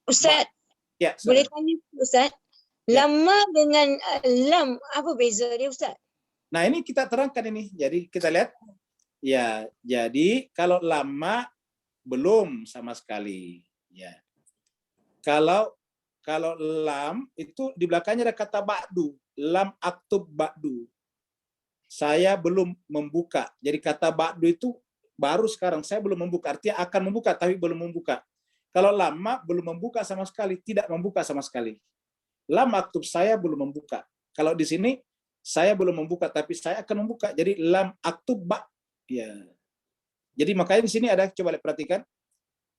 Ustaz, Ya, boleh saudara. tanya Ustaz? Ya. Lama dengan lam, apa beza dia Ustaz? Nah, ini kita terangkan ini. Jadi kita lihat. Ya, jadi kalau lama belum sama sekali. Ya. Kalau lam itu di belakangnya ada kata ba'du. Lam aktub ba'du. Saya belum membuka. Jadi kata ba'du itu baru sekarang. Saya belum membuka. Artinya akan membuka tapi belum membuka. Kalau lama belum membuka sama sekali, tidak membuka sama sekali. Lam aktub, saya belum membuka. Kalau di sini saya belum membuka tapi saya akan membuka. Jadi lam aktub ba. Ya. Jadi makanya di sini ada, coba perhatikan.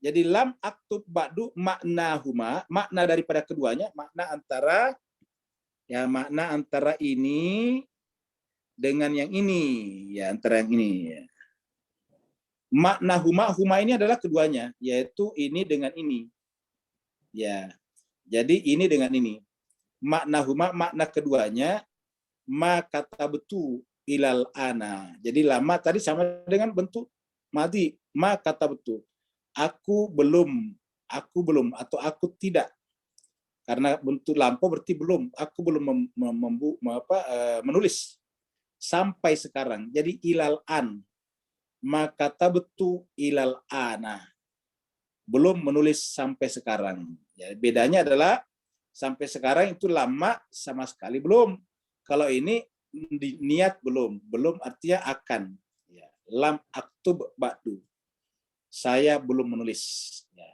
Jadi lam aktub ba'du maknahuma, makna daripada keduanya, makna antara ini dengan yang ini, ya antara yang ini. Ya. Maknahuma, huma ini adalah keduanya, yaitu ini dengan ini. Ya. Jadi ini dengan ini. Maknahuma, makna keduanya, ma kata betul ilal ana. Jadi lama tadi sama dengan bentuk madi, ma kata betul. Aku belum, atau aku tidak. Karena bentuk lampau berarti belum. Aku belum menulis sampai sekarang. Jadi ilal an, ma kata betul ilal ana. Belum menulis sampai sekarang. Ya, bedanya adalah sampai sekarang itu lama sama sekali belum. Kalau ini niat belum artinya akan. Ya. Lam aktub ba'du. Saya belum menulis. Ya.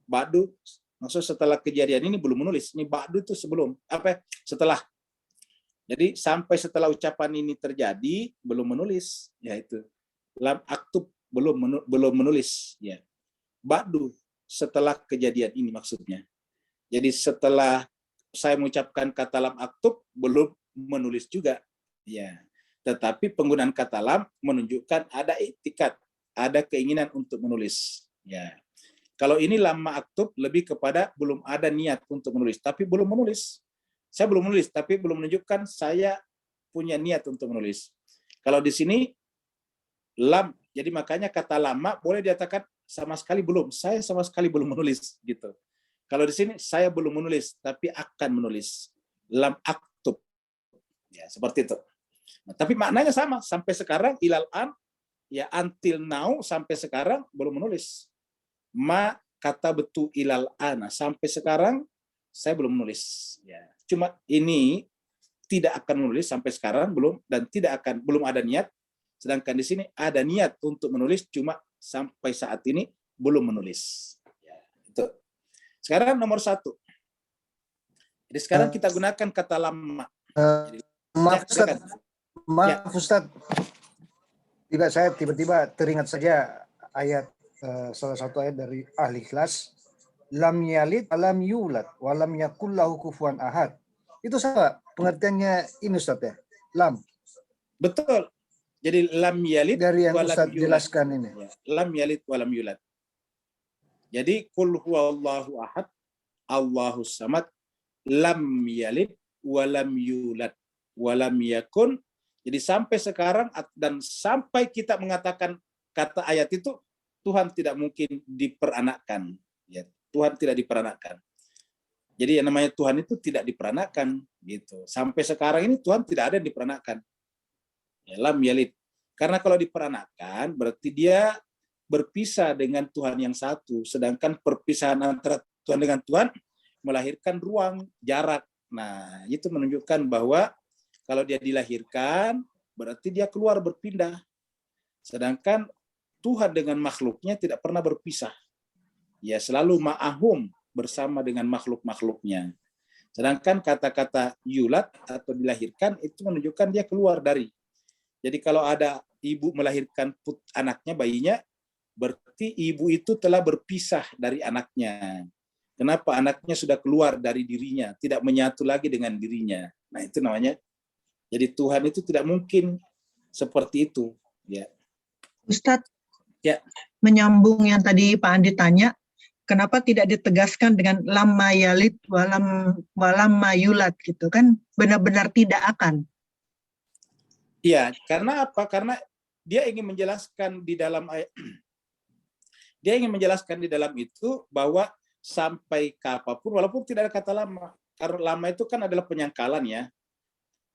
Ba'du maksud setelah kejadian ini belum menulis. Ini ba'du itu sebelum. Setelah. Jadi sampai setelah ucapan ini terjadi belum menulis. Ya itu. Lam aktub belum menulis. Ya. Ba'du setelah kejadian ini maksudnya. Jadi setelah saya mengucapkan kata lam aktub belum menulis juga. Ya, tetapi penggunaan kata lam menunjukkan ada iktikad, ada keinginan untuk menulis. Ya, kalau ini lam aktub lebih kepada belum ada niat untuk menulis, tapi belum menulis. Saya belum menulis, tapi belum menunjukkan saya punya niat untuk menulis. Kalau di sini lam, jadi makanya kata lama boleh dikatakan sama sekali belum. Saya sama sekali belum menulis gitu. Kalau di sini saya belum menulis, tapi akan menulis. Lam aktub. Ya, seperti itu. Nah, tapi maknanya sama, sampai sekarang ilal an, ya until now, sampai sekarang belum menulis. Ma kata betul ilal ana, sampai sekarang saya belum menulis. Ya, cuma ini tidak akan menulis sampai sekarang belum, dan belum ada niat. Sedangkan di sini ada niat untuk menulis, cuma sampai saat ini belum menulis. Ya, itu. Sekarang nomor 1. Jadi sekarang kita gunakan kata lama. Jadi, maaf Ustaz, ya. Ustaz. Saya tiba-tiba teringat saja ayat salah satu ayat dari Ahli Ikhlas, lam yalid walam yulad walam yakul lahu kufuwan ahad. Itu sama pengertiannya ini Ustaz ya. Lam. Betul. Jadi lam yalid dari yang walam Ustaz yulad. Jelaskan ini. Ya. Lam yalid walam yulad. Jadi qul huwallahu ahad, Allahus samad, lam yalid walam yulad walam yakun. Jadi sampai sekarang dan sampai kita mengatakan kata ayat itu, Tuhan tidak mungkin diperanakkan. Ya, Tuhan tidak diperanakkan. Jadi yang namanya Tuhan itu tidak diperanakkan gitu. Sampai sekarang ini Tuhan tidak ada yang diperanakkan. Ya, lam yalid. Karena kalau diperanakkan berarti dia berpisah dengan Tuhan yang satu. Sedangkan perpisahan antara Tuhan dengan Tuhan melahirkan ruang, jarak. Nah, itu menunjukkan bahwa kalau dia dilahirkan, berarti dia keluar berpindah. Sedangkan Tuhan dengan makhluknya tidak pernah berpisah. Ya, selalu ma'ahum, bersama dengan makhluk-makhluknya. Sedangkan kata-kata yulat atau dilahirkan itu menunjukkan dia keluar dari. Jadi kalau ada ibu melahirkan anaknya, bayinya, berarti ibu itu telah berpisah dari anaknya. Kenapa? Anaknya sudah keluar dari dirinya, tidak menyatu lagi dengan dirinya. Nah, itu namanya. Jadi Tuhan itu tidak mungkin seperti itu. Ya. Ustadz, ya. Menyambung yang tadi Pak Andi tanya, kenapa tidak ditegaskan dengan lam mayalid walam mayulat gitu kan? Benar-benar tidak akan. Iya, karena apa? Karena dia ingin menjelaskan di dalam ayat dia ingin menjelaskan di dalam itu bahwa sampai kapanpun, walaupun tidak ada kata lama. Karena lama itu kan adalah penyangkalan ya.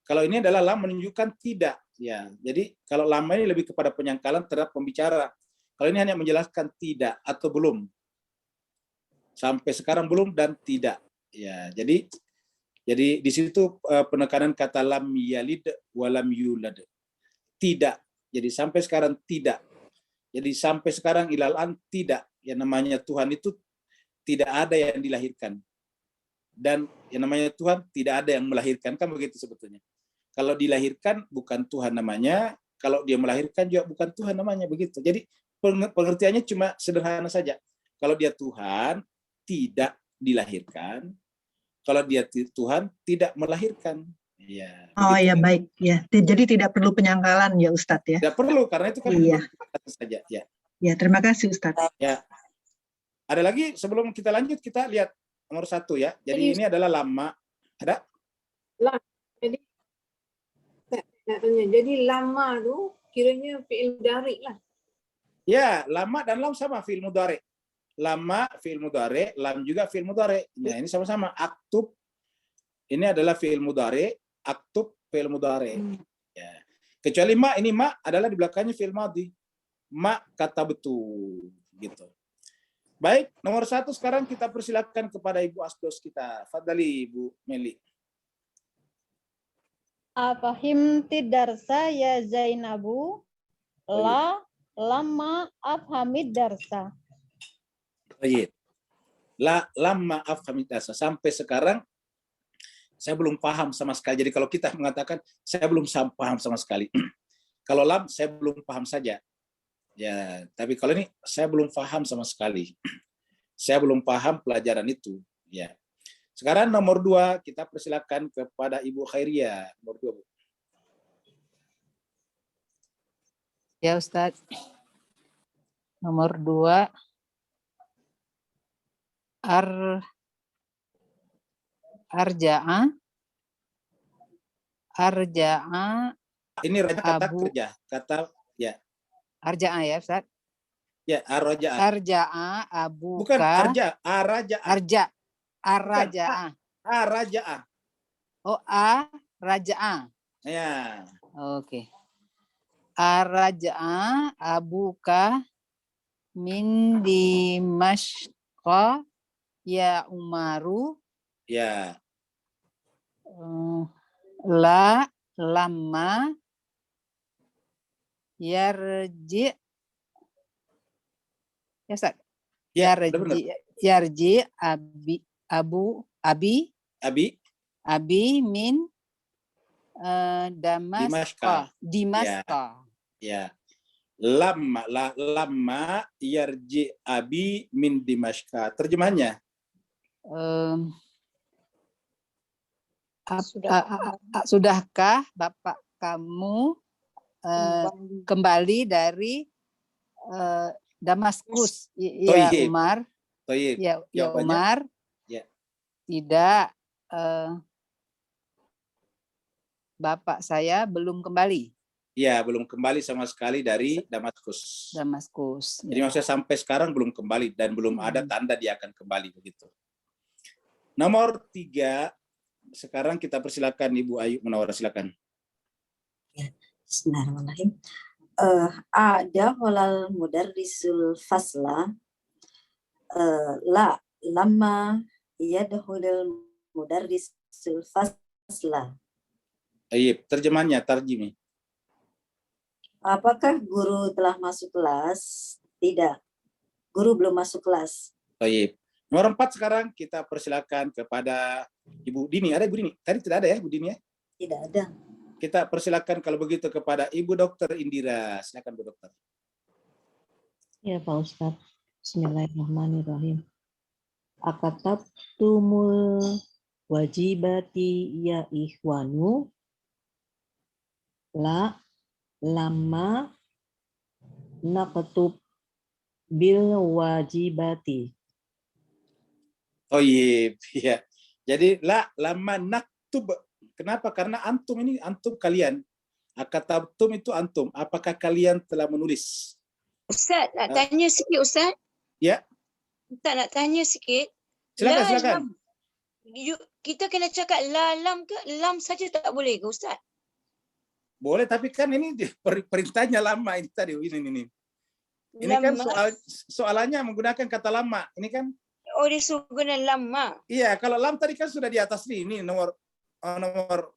Kalau ini adalah lama menunjukkan tidak. Ya, jadi kalau lama ini lebih kepada penyangkalan terhadap pembicara. Kalau ini hanya menjelaskan tidak atau belum. Sampai sekarang belum dan tidak. Ya, jadi di situ penekanan kata lam yalid walam yulad. Tidak. Jadi sampai sekarang tidak. Jadi sampai sekarang ilalan tidak. Yang namanya Tuhan itu tidak ada yang dilahirkan. Dan yang namanya Tuhan tidak ada yang melahirkan. Kan begitu sebetulnya. Kalau dilahirkan bukan Tuhan namanya. Kalau dia melahirkan juga bukan Tuhan namanya. Begitu. Jadi pengertiannya cuma sederhana saja. Kalau dia Tuhan tidak dilahirkan. Kalau dia Tuhan tidak melahirkan. Ya, Oh begitu. ya baik ya. Jadi tidak perlu penyangkalan ya Ustadz ya. Tidak perlu karena itu kan Iya. saja. Ya. Ya terima kasih Ustadz. Ya. Ada lagi sebelum kita lanjut kita lihat nomor 1 ya. Jadi ini adalah lama. Ada? Lah, jadi nak tanya, jadi lama tu kiranya fi'il mudhari lah. Ya, lama dan lam sama fi'il mudhari. Lama fi'il mudhari, lam juga fi'il mudhari. Nah, ini sama-sama. Aktub ini adalah fi'il mudhari, aktub fi'il mudhari. Ya. Kecuali ma, ini ma adalah di belakangnya fi'il madhi. Ma kata betul gitu. Baik, nomor 1 sekarang kita persilakan kepada Ibu Asdos kita. Fadali Ibu Meli. Afahimti darsa ya Zainabu? La lama afhamid darsa. Baik. Lama afhamid darsa. Sampai sekarang saya belum paham sama sekali. Jadi kalau kita mengatakan saya belum paham sama sekali. Kalau lam saya belum paham saja. Ya, tapi kalau ini saya belum paham sama sekali. Saya belum paham pelajaran itu. Ya. Sekarang nomor 2 kita persilakan kepada Ibu Khairia. Nomor 2, Bu. Ya Ustadz. Nomor 2. Arja'a. Ini raja kata kerja. Kata ya. Arja'a ya Ustadz. Ya, arja'a. Arja'a abuka. Bukan arja, araja'a. Araja'a. Araja'a. Oh, raja'a. Ya. Oke. Araja'a abuka min Dimashqa ya Umaru. Ya. La lama yarji. Ya Ustaz. Ya, yarji abi min Dimashqa. Ya. Lama yarji abi min Dimashqa. Terjemahnya? Sudahkah Bapak kamu kembali dari Damaskus? Ya Umar. Ya Umar. Ya. Tidak. Bapak saya belum kembali. Ya, belum kembali sama sekali dari Damaskus. Jadi maksudnya sampai sekarang belum kembali dan belum ada tanda dia akan kembali begitu. Nomor 3, sekarang kita persilakan Ibu Ayu Munawwarah, silakan. Ya, bismillahirrahmanirrahim. Ada walal mudarrisul fasla la lama yadkhulul mudarrisul fasla. Baik, terjemahnya, tarjimi. Apakah guru telah masuk kelas? Tidak. Guru belum masuk kelas. Baik. Nomor 4 sekarang kita persilakan kepada Ibu Dini. Ada Ibu Dini? Tadi tidak ada ya Ibu Dini ya? Tidak ada. Kita persilakan kalau begitu kepada Ibu Dokter Indira. Silakan Bu Dokter. Ya Pak Ustadz. Bismillahirrahmanirrahim. Akatabtumul wajibati ya ikhwanu. La lama naqtub bil wajibati. Oh iya. Jadi lama naktub. Kenapa? Karena antum ini antum kalian. Akatabtum itu antum. Apakah kalian telah menulis? Ustaz, nak tanya sikit Ustaz. Ya. Ustaz nak tanya sikit. Silakan. Kita kena cakap la lam ke lam saja tak boleh ke Ustaz? Boleh, tapi kan ini perintahnya lama ini tadi. Ini. Ini kan soalannya menggunakan kata lama. Ini kan. Oh, dia suruh guna lama. Iya, kalau lam tadi kan sudah di atas nih. Ini nomor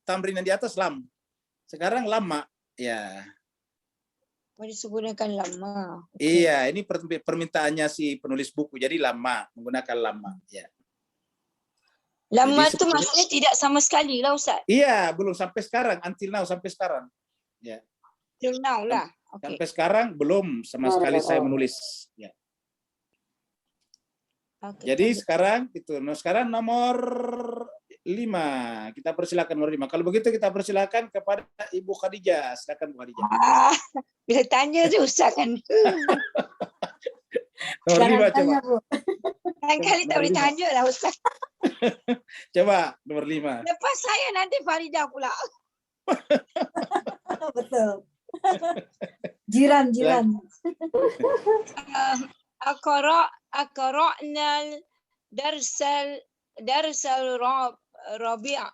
tamrin yang di atas lam. Sekarang lama. Ya. Oh, disuruh gunakan lama. Iya, ini permintaannya si penulis buku. Jadi lama, menggunakan lama. Ya. Lama Jadi, tu maksudnya tidak sama sekali lah Ustaz. Iya, belum sampai sekarang. Until now, sampai sekarang. Ya. Till now lah. Sampai sekarang belum sama sekali saya menulis. Ya. Jadi sekarang itu. Nah, sekarang nomor 5. Kita persilakan nomor 5. Kalau begitu kita persilakan kepada Ibu Khadijah. Silakan Bu Khadijah. Bila tanya susah kan. Nomor 5 coba. Lain kali tak boleh tanya lah Ustaz. Coba nomor 5. Lepas saya nanti Faridah pula. Betul. Jiran. Aqra'nal darsal rabi'ah.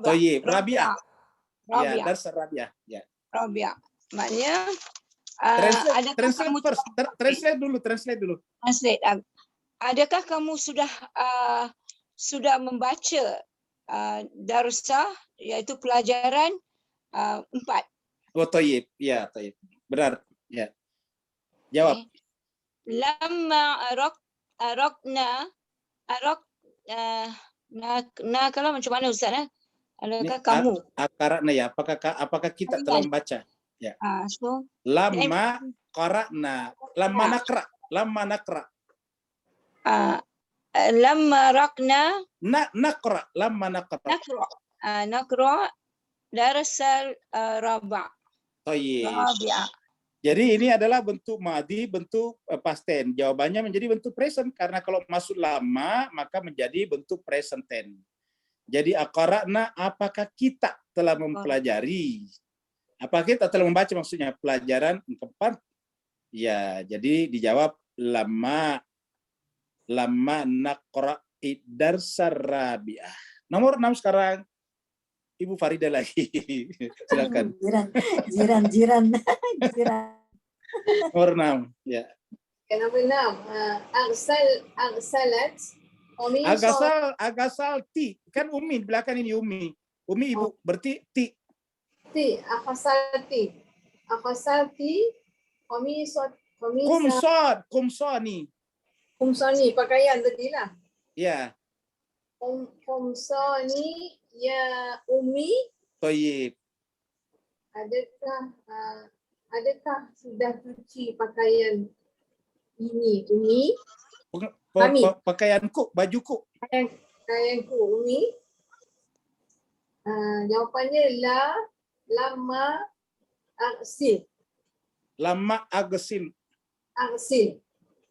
Tayyib, Rabi'ah. Ya, darsal Rabi'ah. Ya. Rabi'ah. Maknanya translate dulu. Translate. Adakah kamu sudah membaca darsah, iaitu pelajaran 4? Oh, tayyib. Ya, tayyib. Benar. Ya. Jawab. Lamma kalau macam mana Ustaz? Adakah kamu? Qara'na ya. Apakah kita telah membaca? Ya. So lamma qara'na. Lamma naqra. Lamma raqna naqra. Lamma naqra. Naqra darsal raba'. Tayyib. Rabi'ah. Jadi ini adalah bentuk madi, bentuk past tense. Jawabannya menjadi bentuk present karena kalau masuk lama maka menjadi bentuk present tense. Jadi aqra'na, apakah kita telah mempelajari? Apakah kita telah membaca, maksudnya pelajaran keempat? Ya, jadi dijawab lama naqra'i darsar rabi'ah. Nomor 6 sekarang Ibu Faridah lagi. Silakan. Jiran. Nomor 6, ya. Nomor 6. Agsalat. Agasal ti. Kan Umi di belakang ini Umi. Umi Ibu, berarti ti. Akhasalti. Kumsani pakaian tadi lah. Ya. Kumsani ya Umi. Tayyib. Adakah sudah cuci pakaian ini Umi? Pakaianku, bajuku. Pakaianku Umi. Jawapannya lama agsil.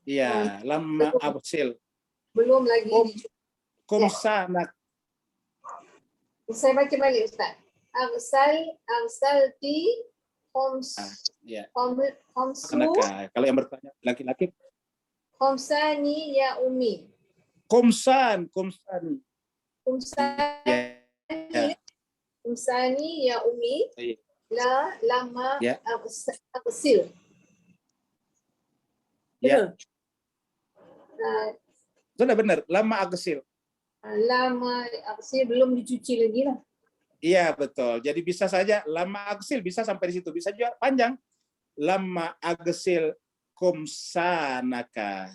Iya, lama agsil. Belum lagi. Kumsanak. Saya baca balik Ustaz. Agsalti Kalau yang bertanya laki-laki. Kumsani ya Umi. Kumsani. Kumsani ya Umi. Lama agsil. Ya. Sudah benar, lama agsil. Lama agsil belum dicuci lagi lah. Iya, betul. Jadi bisa saja lama agsil, bisa sampai di situ. Bisa juga panjang. Lama agsil kumsanaka.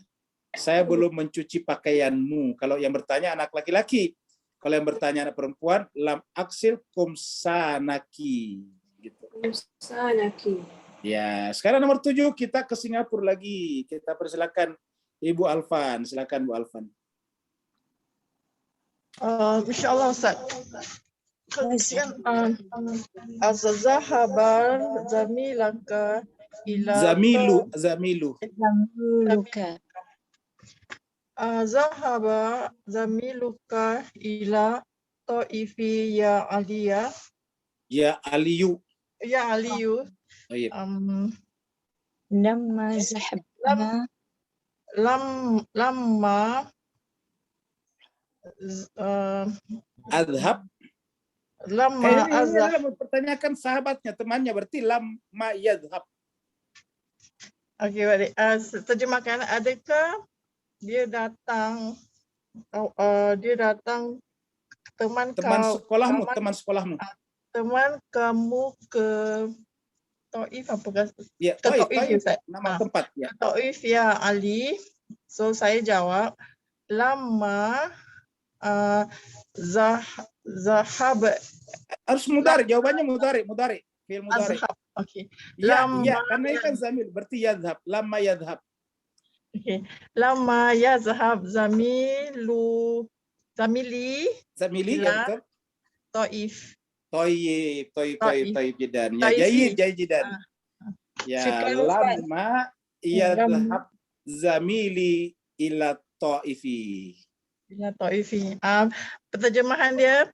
Saya belum mencuci pakaianmu. Kalau yang bertanya anak laki-laki. Kalau yang bertanya anak perempuan, lam aksil kumsanaki. Gitu. Kumsanaki. Ya, sekarang nomor 7 kita ke Singapura lagi. Kita persilakan Ibu Alfan. Silakan Bu Alfan. InsyaAllah Ustaz. Azzahabar zamilaka ila Zamiluka. Zahaba zamiluka ila ta'ifi ya Aliyah. Ya Aliyu. Ya Aliyu. Baik. Lamma zahabna. Lama Adhab. lama Ini azhab. adalah mempertanyakan sahabatnya, temannya, berarti lamma yadhab. Okey, baik. Terjemahkan, adakah dia datang teman sekolahmu, kamu, teman sekolahmu. Teman kamu ke Taif apakah? Ya, Ke Taif, Taif, Taif, Ustaz. nama tempat ya. Taif ya Ali. So saya jawab lama zahab. Harus mudari, jawabannya mudari, fi'il mudari. Azhab. Okey. Ya, karena ini kan zamil, berarti yadhab, lamma yadhab. Okey. Lama yazhab zamili ya betul. Taif. Taib jidan. Ya, jayid jidan. Ya, lama yadhab zamili ila Taifi. Ila Taifi. Penterjemahan dia,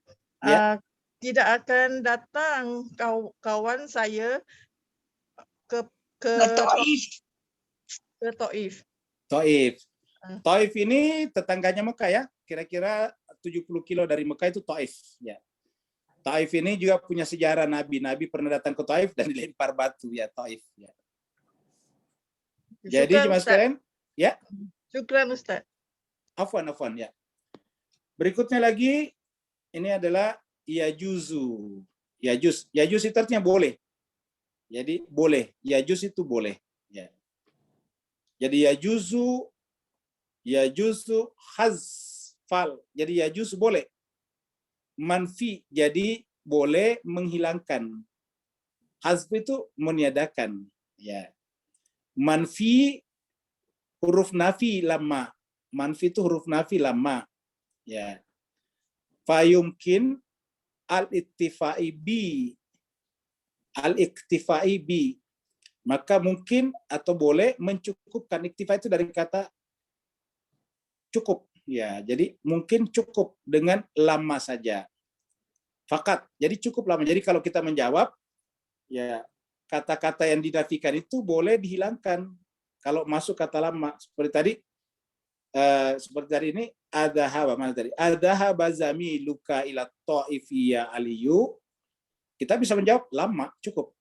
tidak akan datang kawan saya ke Taif. Ke Taif. Taif ini tetangganya Mekah ya, kira-kira 70 kilo dari Mekah itu Taif ya. Taif ini juga punya sejarah Nabi pernah datang ke Taif dan dilempar batu ya, Taif ya. Jadi jemaah sekalian, ya. Syukran Ustaz. Afwan ya. Berikutnya lagi ini adalah yajuzu. Yajuz itu artinya boleh. Jadi boleh, yajuz itu boleh ya. Jadi yajuzu hazfal. Jadi yajuz boleh. Manfi jadi boleh menghilangkan. Hazf itu meniadakan ya. Manfi huruf nafi lama. Manfi itu huruf nafi lama ya. Fayumkin al-iktifai bi. Maka mungkin atau boleh mencukupkan. Iktifa itu dari kata cukup ya. Jadi mungkin cukup dengan lama saja. Fakat. Jadi cukup lama. Jadi kalau kita menjawab ya, kata-kata yang dinafikan itu boleh dihilangkan kalau masuk kata lama. Seperti tadi ini adhaba zamiluka ila Taifiya Aliyu. Kita bisa menjawab lama, cukup.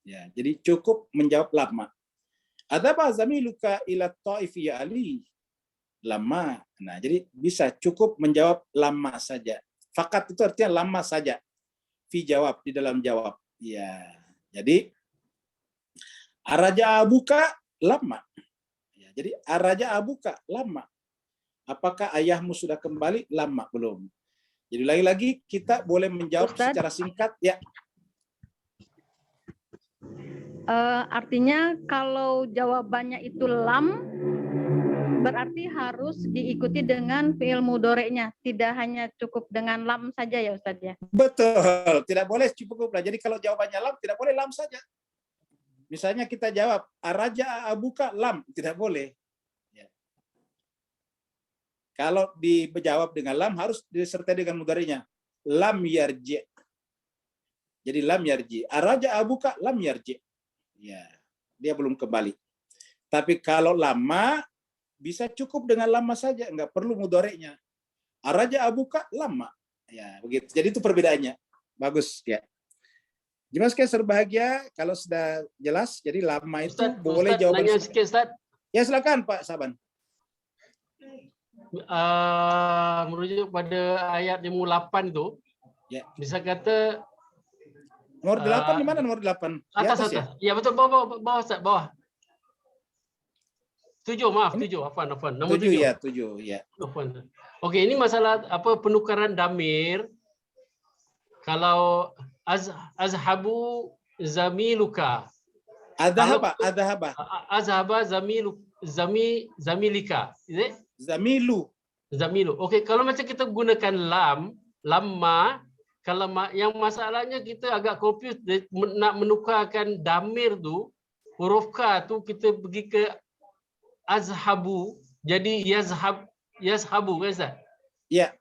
Ya, jadi cukup menjawab lama. Adhaba zamiluka ila Taifiya Ali. Lama. Nah, jadi bisa cukup menjawab lama saja. Fakat itu artinya lama saja. Fi jawab, di dalam jawab. Ya. Jadi araja abuka lama. Ya, jadi araja abuka lama. Apakah ayahmu sudah kembali? Lama belum. Jadi lagi-lagi kita boleh menjawab Ustaz, secara singkat ya. Artinya kalau jawabannya itu lam, berarti harus diikuti dengan fi'il mudhari'nya. Tidak hanya cukup dengan lam saja ya Ustaz ya? Betul, tidak boleh cukup. Jadi kalau jawabannya lam, tidak boleh lam saja. Misalnya kita jawab, araja abuka lam, tidak boleh. Ya. Kalau dijawab dengan lam, harus disertai dengan mudhari'nya. Lam yarji. Jadi lam yarji. Araja abuka lam yarji. Ya, dia belum kembali. Tapi kalau lama, bisa cukup dengan lama saja, nggak perlu mudhari'nya. Araja abuka lama. Ya, begitu. Jadi itu perbedaannya. Bagus ya. Jemaah sekalian berbahagia, kalau sudah jelas, jadi lama itu Ustaz, boleh jawaban. Nanya sikit, Ustaz. Ya silakan Pak Saban. Merujuk pada ayat 8 tu, ya. Bisa kata nomor 8 di mana nomor 8? Atas ya? Ya betul, bawah Ustaz, bawah. 7, maaf, 7, afwan. Nombor 7 ya, 7 ya. Afwan. Okey, ini masalah penukaran damir. Kalau azhabu zamiluka. Adhaba. Zamilika. Is it? Zamilu. Okey, kalau macam kita gunakan lamma, kalau yang masalahnya kita agak confused nak menukarkan damir tu, huruf ka tu kita pergi ke azhabu, jadi yazhabu kan Ustaz? Ya.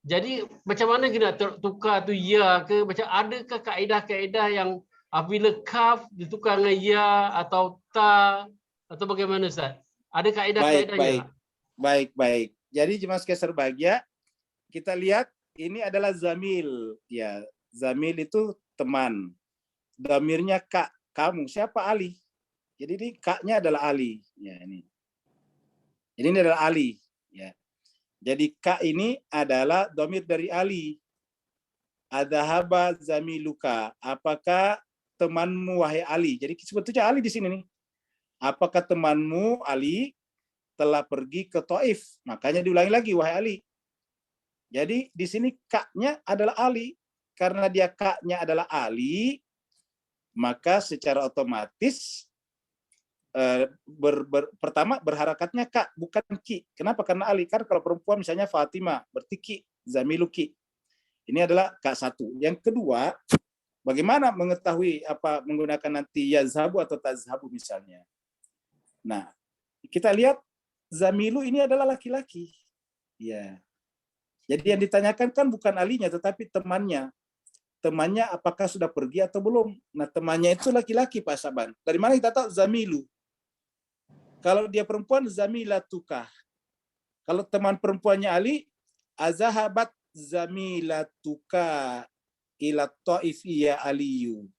Jadi macam mana kita tukar tu ya ke, macam adakah kaedah-kaedah yang apabila kaf ditukar dengan ya atau ta atau bagaimana Ustaz? Ada kaedah-kaedahnya? Baik. Jadi jemaah sekalian berbahagia, kita lihat ini adalah zamil. Ya, zamil itu teman. Damirnya kak, kamu. Siapa Ali? Jadi ini kaknya adalah Ali. Ya, ini. Jadi ini adalah Ali. Ya. Jadi kak ini adalah damir dari Ali. Adhaba zamiluka. Apakah temanmu wahai Ali? Jadi sebetulnya Ali di sini nih. Apakah temanmu Ali telah pergi ke Taif? Makanya diulangi lagi wahai Ali. Jadi di sini kaknya adalah Ali. Karena dia kaknya adalah Ali, maka secara otomatis pertama berharakatnya kak, bukan ki. Kenapa? Karena Ali. Karena kalau perempuan misalnya Fatimah, berarti ki, zamilu ki. Ini adalah kak satu. Yang kedua, bagaimana mengetahui apa menggunakan nanti yazhabu atau tazhabu misalnya. Nah, kita lihat zamilu ini adalah laki-laki. Ya. Jadi yang ditanyakan kan bukan alinya tetapi temannya. Temannya apakah sudah pergi atau belum? Nah, temannya itu laki-laki Pak Saban. Dari mana kita tahu zamilu? Kalau dia perempuan zamilatuka. Kalau teman perempuannya Ali, azahabat zamilatuka ila Taif ya Aliyu.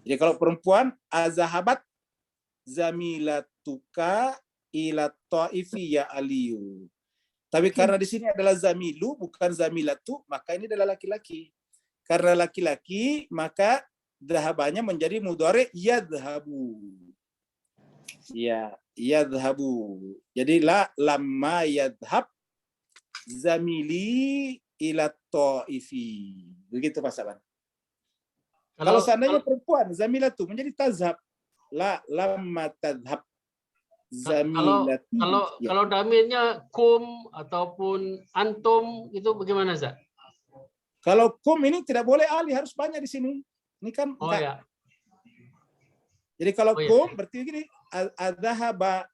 Jadi kalau perempuan azahabat zamilatuka ila Ta'ifi ya Aliyu. Tapi karena di sini adalah zamilu bukan zamilatu, maka ini adalah laki-laki. Karena laki-laki, maka dhahabanya menjadi mudhari yadhabu. Ya, yadhabu. Jadi lamma yadhab zamili ila Ta'ifi. Begitu Pak Saban. Kalau seandainya perempuan zamilatu menjadi tazhab. Lamma tadhab zamilati. Kalau damirnya kum ataupun antum itu bagaimana Zak? Kalau kum ini tidak boleh Ali, harus banyak di sini. Ini kan ya. Jadi kalau kum berarti gini, azhaba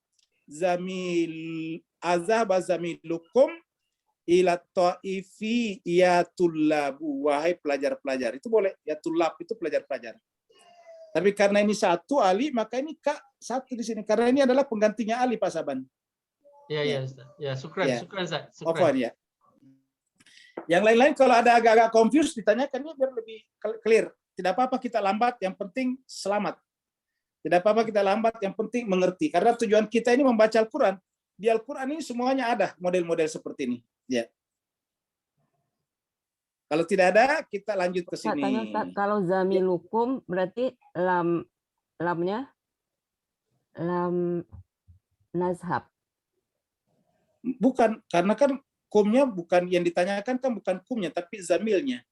zamilukum ila Ta'ifi ya tullabu, wahai pelajar-pelajar. Itu boleh, ya tullab itu pelajar-pelajar. Tapi karena ini satu Ali, maka ini kak satu di sini. Karena ini adalah penggantinya Ali Pak Saban. Ya, syukran, Zak. Ya. Yang lain-lain kalau ada agak-agak confused ditanyakannya biar lebih clear. Tidak apa-apa kita lambat, yang penting selamat. Tidak apa-apa kita lambat, yang penting mengerti. Karena tujuan kita ini membaca Al-Quran. Di Al-Quran ini semuanya ada model-model seperti ini. Ya. Kalau tidak ada, kita lanjut ke sini. Kalau zamilukum berarti lamnya lam nazhab. Bukan, karena kan kumnya bukan yang ditanyakan kan bukan kumnya, tapi zamilnya.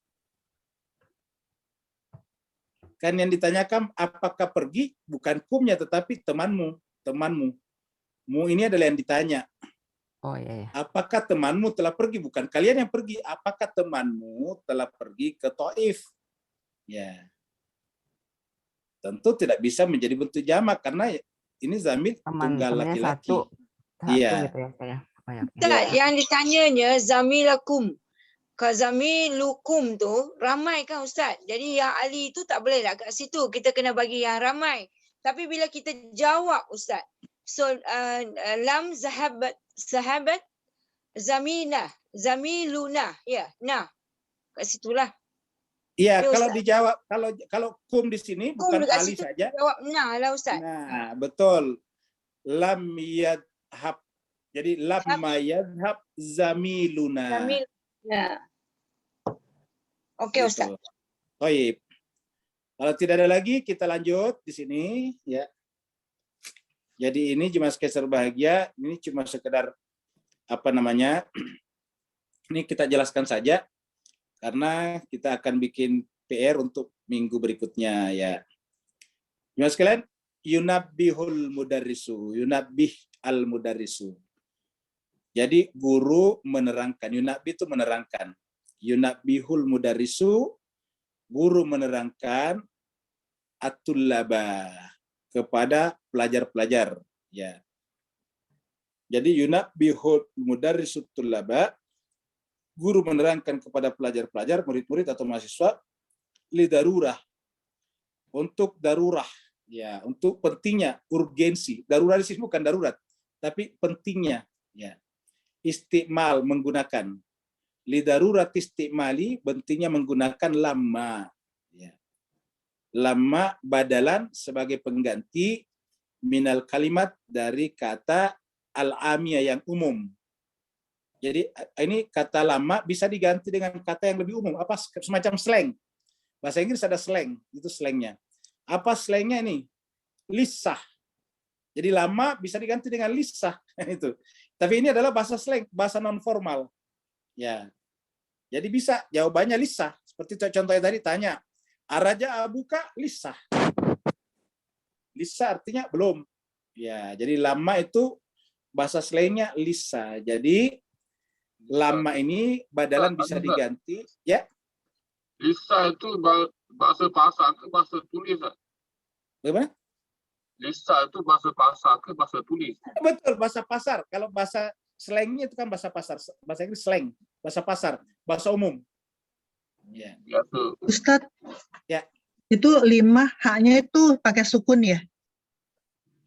Kan yang ditanyakan apakah pergi bukan kumnya, tetapi temanmu. Mu ini adalah yang ditanya. Oh iya. Apakah temanmu telah pergi? Bukan kalian yang pergi. Apakah temanmu telah pergi ke Taif? Ya. Tentu tidak bisa menjadi bentuk jamak karena ini zamil tunggal laki-laki. Iya. Gitu ya, yang ditanyanya zamilakum. Kalau zamilukum tu ramai kan Ustaz. Jadi yang Ali itu tak boleh lah kat situ. Kita kena bagi yang ramai. Tapi bila kita jawab Ustaz. So lam sahabat zamiluna, ya, nah, kat situlah. Iya, kalau dijawab, kalau kum di sini bukan Ali saja. Jawab nah lah Ustaz. Nah, betul. Lam yadhab. Jadi lamma yadhab zamiluna. Ya. Oke Ustaz. Baik. Kalau tidak ada lagi, kita lanjut di sini, ya. Jadi ini cuma sekadar bahagia, ini cuma sekedar apa namanya? Ini kita jelaskan saja karena kita akan bikin PR untuk minggu berikutnya ya. Cuma sekalian, yunabbihul mudarrisu, yunabbih al mudarrisu. Jadi guru menerangkan, yunabbih itu menerangkan. Yunabbihul mudarrisu, guru menerangkan at-tullaba kepada pelajar-pelajar ya. Jadi yunabbihul mudarrisut tullaba, guru menerangkan kepada pelajar-pelajar, murid-murid atau mahasiswa lidarurah, untuk darurah, ya, untuk pentingnya, urgensi. Darurat di sini bukan darurat, tapi pentingnya, ya. Istimal menggunakan. Li darurat istimali, pentingnya menggunakan lamma. Ya. Lamma badalan sebagai pengganti minal kalimat dari kata al-amiyah yang umum. Jadi ini kata lama bisa diganti dengan kata yang lebih umum, apa semacam slang. Bahasa Inggris ada slang, itu slangnya. Apa slangnya ini? Lisah. Jadi lama bisa diganti dengan lisah itu. Tapi ini adalah bahasa slang, bahasa non formal. Ya. Jadi bisa jawabannya lisah. Seperti contohnya tadi tanya, araja abuka lisah. Lisah artinya belum. Ya, jadi lama itu bahasa slangnya lisah. Jadi lama ini badalan bisa diganti, ya. Lisa itu bahasa pasar ke bahasa tulis? Bagaimana? Lisa itu bahasa pasar ke bahasa tulis? Betul, bahasa pasar. Kalau bahasa slangnya itu kan bahasa pasar. Bahasa Inggris slang, bahasa pasar, bahasa umum. Ya. Ustadz, ya. Itu 5 haknya itu pakai sukun ya?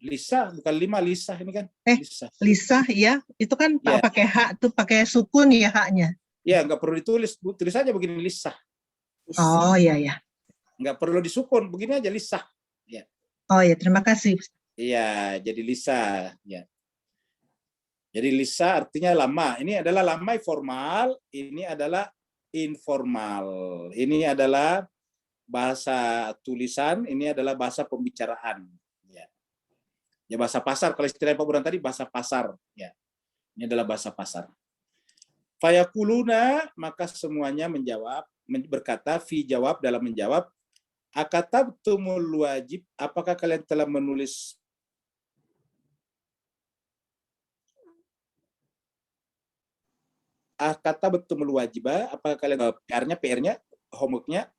Lisa, bukan 5, Lisa ini kan. Lisa, ya. Itu kan pakai hak tuh, pakai sukun ya haknya. Ya, nggak perlu ditulis, tulis aja begini Lisa. Oh iya ya. Nggak perlu disukun, begini aja Lisa. Ya. Oh ya, terima kasih. Iya, jadi Lisa. Ya. Jadi Lisa artinya lama. Ini adalah lama formal, ini adalah informal. Ini adalah bahasa tulisan, ini adalah bahasa pembicaraan. Ya, ya bahasa pasar. Kalau istilah Pak Burhan tadi bahasa pasar. Ya, ini adalah bahasa pasar. Fayakuluna, maka semuanya menjawab, berkata, fi jawab dalam menjawab, akatabtumul wajib, apakah kalian telah menulis akatabtumul wajibah, apakah kalian PR-nya, homework-nya,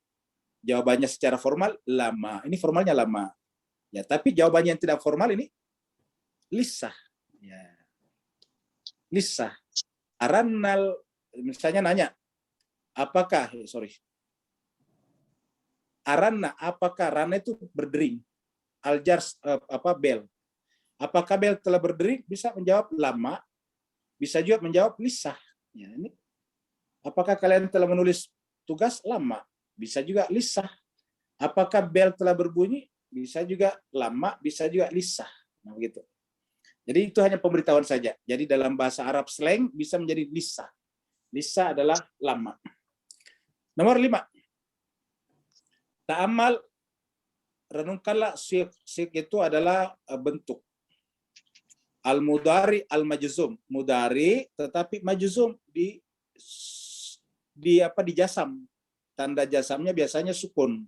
jawabannya secara formal lama. Ini formalnya lama. Ya, tapi jawabannya yang tidak formal ini lisah. Ya. Lisah. Arannal, misalnya nanya, apakah, Aranna, apakah Rana itu berdering? Aljars, bel. Apakah bel telah berdering? Bisa menjawab lama, bisa juga menjawab lisah. Ya, ini. Apakah kalian telah menulis tugas? Lama, bisa juga lisah. Apakah bel telah berbunyi? Bisa juga lama, bisa juga lisah. Nah, begitu. Jadi itu hanya pemberitahuan saja. Jadi dalam bahasa Arab slang bisa menjadi lisah. Lisah adalah lama. Nomor 5. Ta'amal, renungkanlah syiq itu adalah bentuk. Al-mudari al-majzum. Mudari tetapi majzum di jasam. Tanda jasamnya biasanya sukun.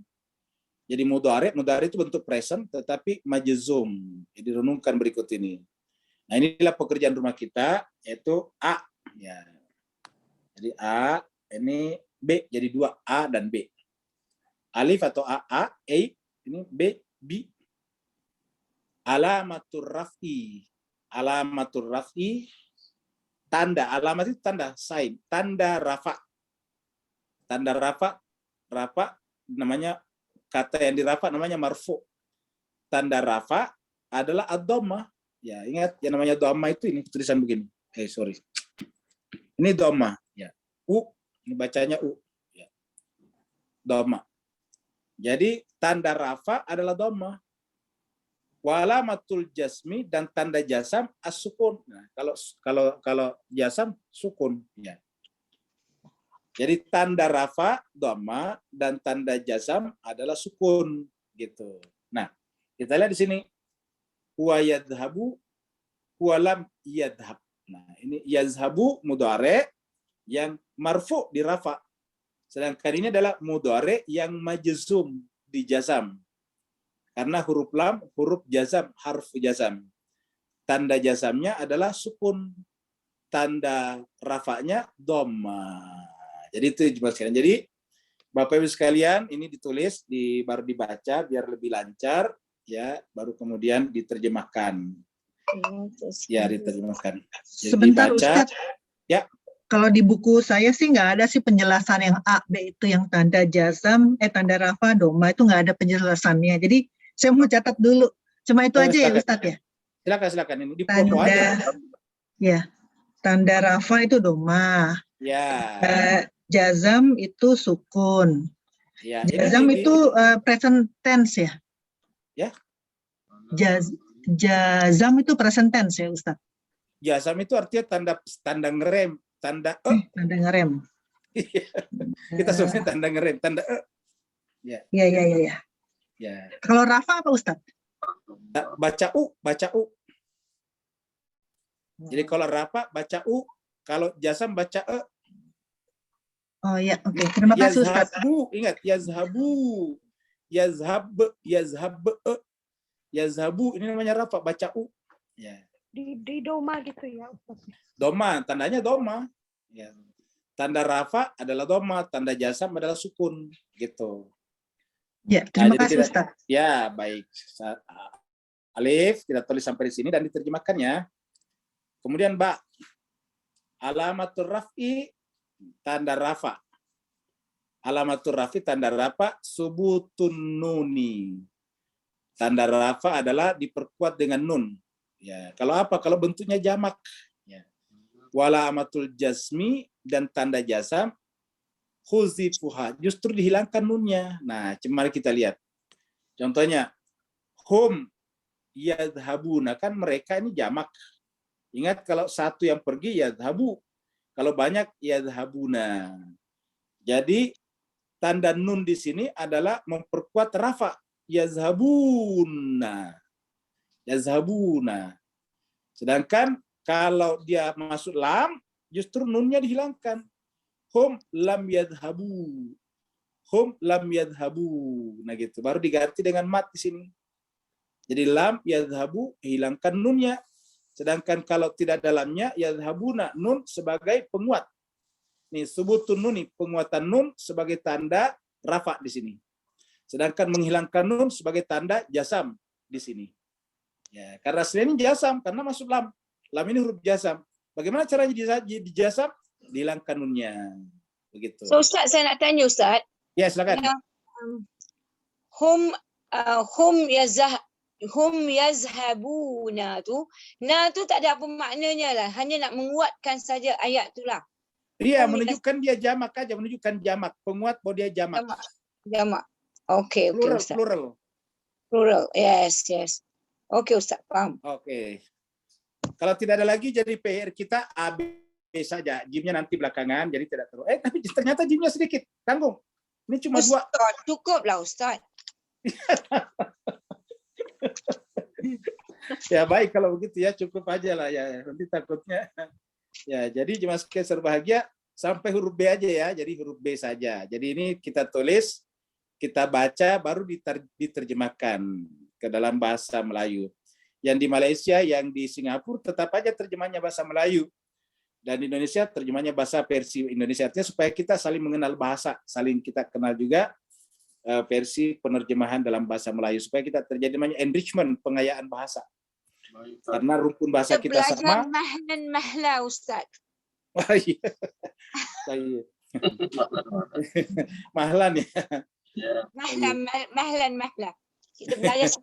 Jadi mudari itu bentuk present tetapi majzum. Jadi renungkan berikut ini. Nah, inilah pekerjaan rumah kita, yaitu A. Ya. Jadi A, ini B, jadi 2, A dan B. Alif atau A, ini B, B. Alamatur raf'i. Alamatur raf'i, tanda. Alamat itu tanda, sign. Tanda rafa. Tanda rafa namanya, kata yang dirafa namanya marfu. Tanda rafa adalah ad-dhammah. Ya, ingat yang namanya dhammah itu ini tulisan begini. Ini dhammah, ya. U, ini bacanya U, ya. Dhammah. Jadi tanda rafa adalah dhammah. Walamatul jasmi, dan tanda jasam as-sukun. Nah, kalau jasam sukun, ya. Jadi tanda rafa dhammah dan tanda jasam adalah sukun, gitu. Nah, kita lihat di sini. Huwa yadhabu, huwa lam yadhab. Nah, ini yazhabu mudhari yang marfu di rafa. Sedangkan ini adalah mudhari yang majzum di jazam. Karena huruf lam, huruf jazam, harf jazam. Tanda jazamnya adalah sukun. Tanda rafanya dhammah. Jadi itu jelaskan. Jadi Bapak Ibu sekalian, ini ditulis, baru dibaca biar lebih lancar. Ya, baru kemudian diterjemahkan. Ya, diterjemahkan. Jadi sebentar dibaca, Ustaz. Ya. Kalau di buku saya sih nggak ada sih penjelasan yang A, B itu yang tanda jazam, tanda rafa, doma itu nggak ada penjelasannya. Jadi saya mau catat dulu. Cuma itu aja ya Ustadz ya? Silakan ini di foto aja. Ya, tanda rafa itu doma. Ya. Jazam itu sukun. Ya, jazam itu present tense ya? Ya. Jazam itu present tense ya Ustadz? Jazam itu artinya tanda ngerem, tanda tanda ngerem. Kita sebutnya tanda ngerem, tanda Ya. Ya. Kalau rafa apa Ustadz? Baca u. Jadi kalau rafa baca u, kalau jazam baca e. Oh ya, oke. Terima kasih Ustaz. Ingat, yazhabu. Yazhabu ini namanya rafa, baca u. Ya. Di doma gitu ya Ustaz. Doma, tandanya doma. Ya. Tanda rafa adalah doma, tanda jazam adalah sukun, gitu. Ya, terima kasih Ustaz. Ya, baik. Alif, kita tulis sampai di sini dan diterjemahkan ya. Kemudian Mbak, alamatul raf'i, tanda rafa. Alamatul raf'i, tanda rafa, subutun nuni. Tanda rafa adalah diperkuat dengan nun. Ya, kalau apa? Kalau bentuknya jamak. Ya. Wala amatul jazmi, dan tanda jazam, khuzifuha, justru dihilangkan nunnya. Nah, mari kita lihat. Contohnya, hum yadhabuna, kan mereka ini jamak. Ingat kalau satu yang pergi yadhabu, kalau banyak yadhabuna. Jadi tanda nun di sini adalah memperkuat rafa, yazhabuna. Yazhabuna. Sedangkan kalau dia masuk lam, justru nunnya dihilangkan. Hum lam yadhabu. Hum lam yadhabu. Nah gitu, baru diganti dengan mat di sini. Jadi lam yadhabu, hilangkan nunnya. Sedangkan kalau tidak dalamnya, yadhabuna, nun sebagai penguat. Nih, subutun nuni, penguatan nun sebagai tanda rafa di sini. Sedangkan menghilangkan nun sebagai tanda jasam di sini. Ya, karena selain ini jasam, karena masuk lam. Lam ini huruf jasam. Bagaimana caranya di jasam? Dihilangkan nunnya. Begitu. So Ustaz, saya nak tanya Ustaz. Ya, silakan. Hum yazhabuna tu, na tu tak ada apa maknanya lah, hanya nak menguatkan saja ayat tu lah. Iya, menunjukkan dia jamak aja, menunjukkan jamak, penguat bahwa dia jamak. Jamak. Okey, plural, Ustaz. Plural. Yes. Okey Ustaz, faham. Okey. Kalau tidak ada lagi, jadi PR kita A, B saja. Jimnya nanti belakangan, jadi tidak terlalu. Tapi ternyata jimnya sedikit, tanggung. Ini cuma Ustaz, 2. Cukuplah Ustaz. Ya baik kalau begitu ya, cukup aja lah ya, nanti takutnya ya. Jadi jemaah sekalian berbahagia, sampai huruf B aja ya, jadi huruf B saja. Jadi ini kita tulis, kita baca, baru diterjemahkan ke dalam bahasa Melayu. Yang di Malaysia, yang di Singapura tetap aja terjemahnya bahasa Melayu, dan di Indonesia terjemahnya bahasa versi Indonesia. Artinya supaya kita saling mengenal bahasa, saling kita kenal juga versi penerjemahan dalam bahasa Melayu, supaya kita terjadi namanya enrichment, pengayaan bahasa. Karena rumpun bahasa kita sama. Mahlan mahla Ustaz. Wah, iya. Mahlan ya. Mahlan mahla. Kita belajar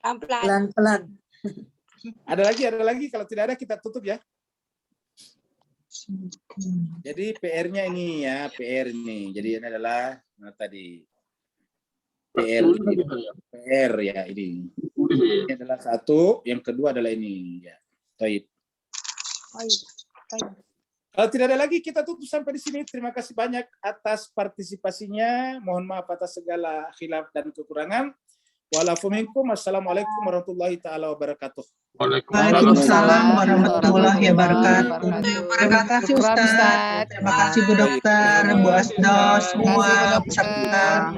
pelan-pelan. Ada lagi, kalau tidak ada kita tutup ya. Jadi PR-nya ini ya, PR ini. Jadi ini adalah tadi PR ya ini. Ini adalah satu, yang kedua adalah ini ya. Baik. Kalau tidak ada lagi kita tutup sampai di sini. Terima kasih banyak atas partisipasinya. Mohon maaf atas segala khilaf dan kekurangan. Wassalamualaikum warahmatullahi taala wabarakatuh. Waalaikumsalam warahmatullahi wabarakatuh. Terima kasih Ustaz. Terima kasih Bu Dokter, Bu Asdos, semua peserta.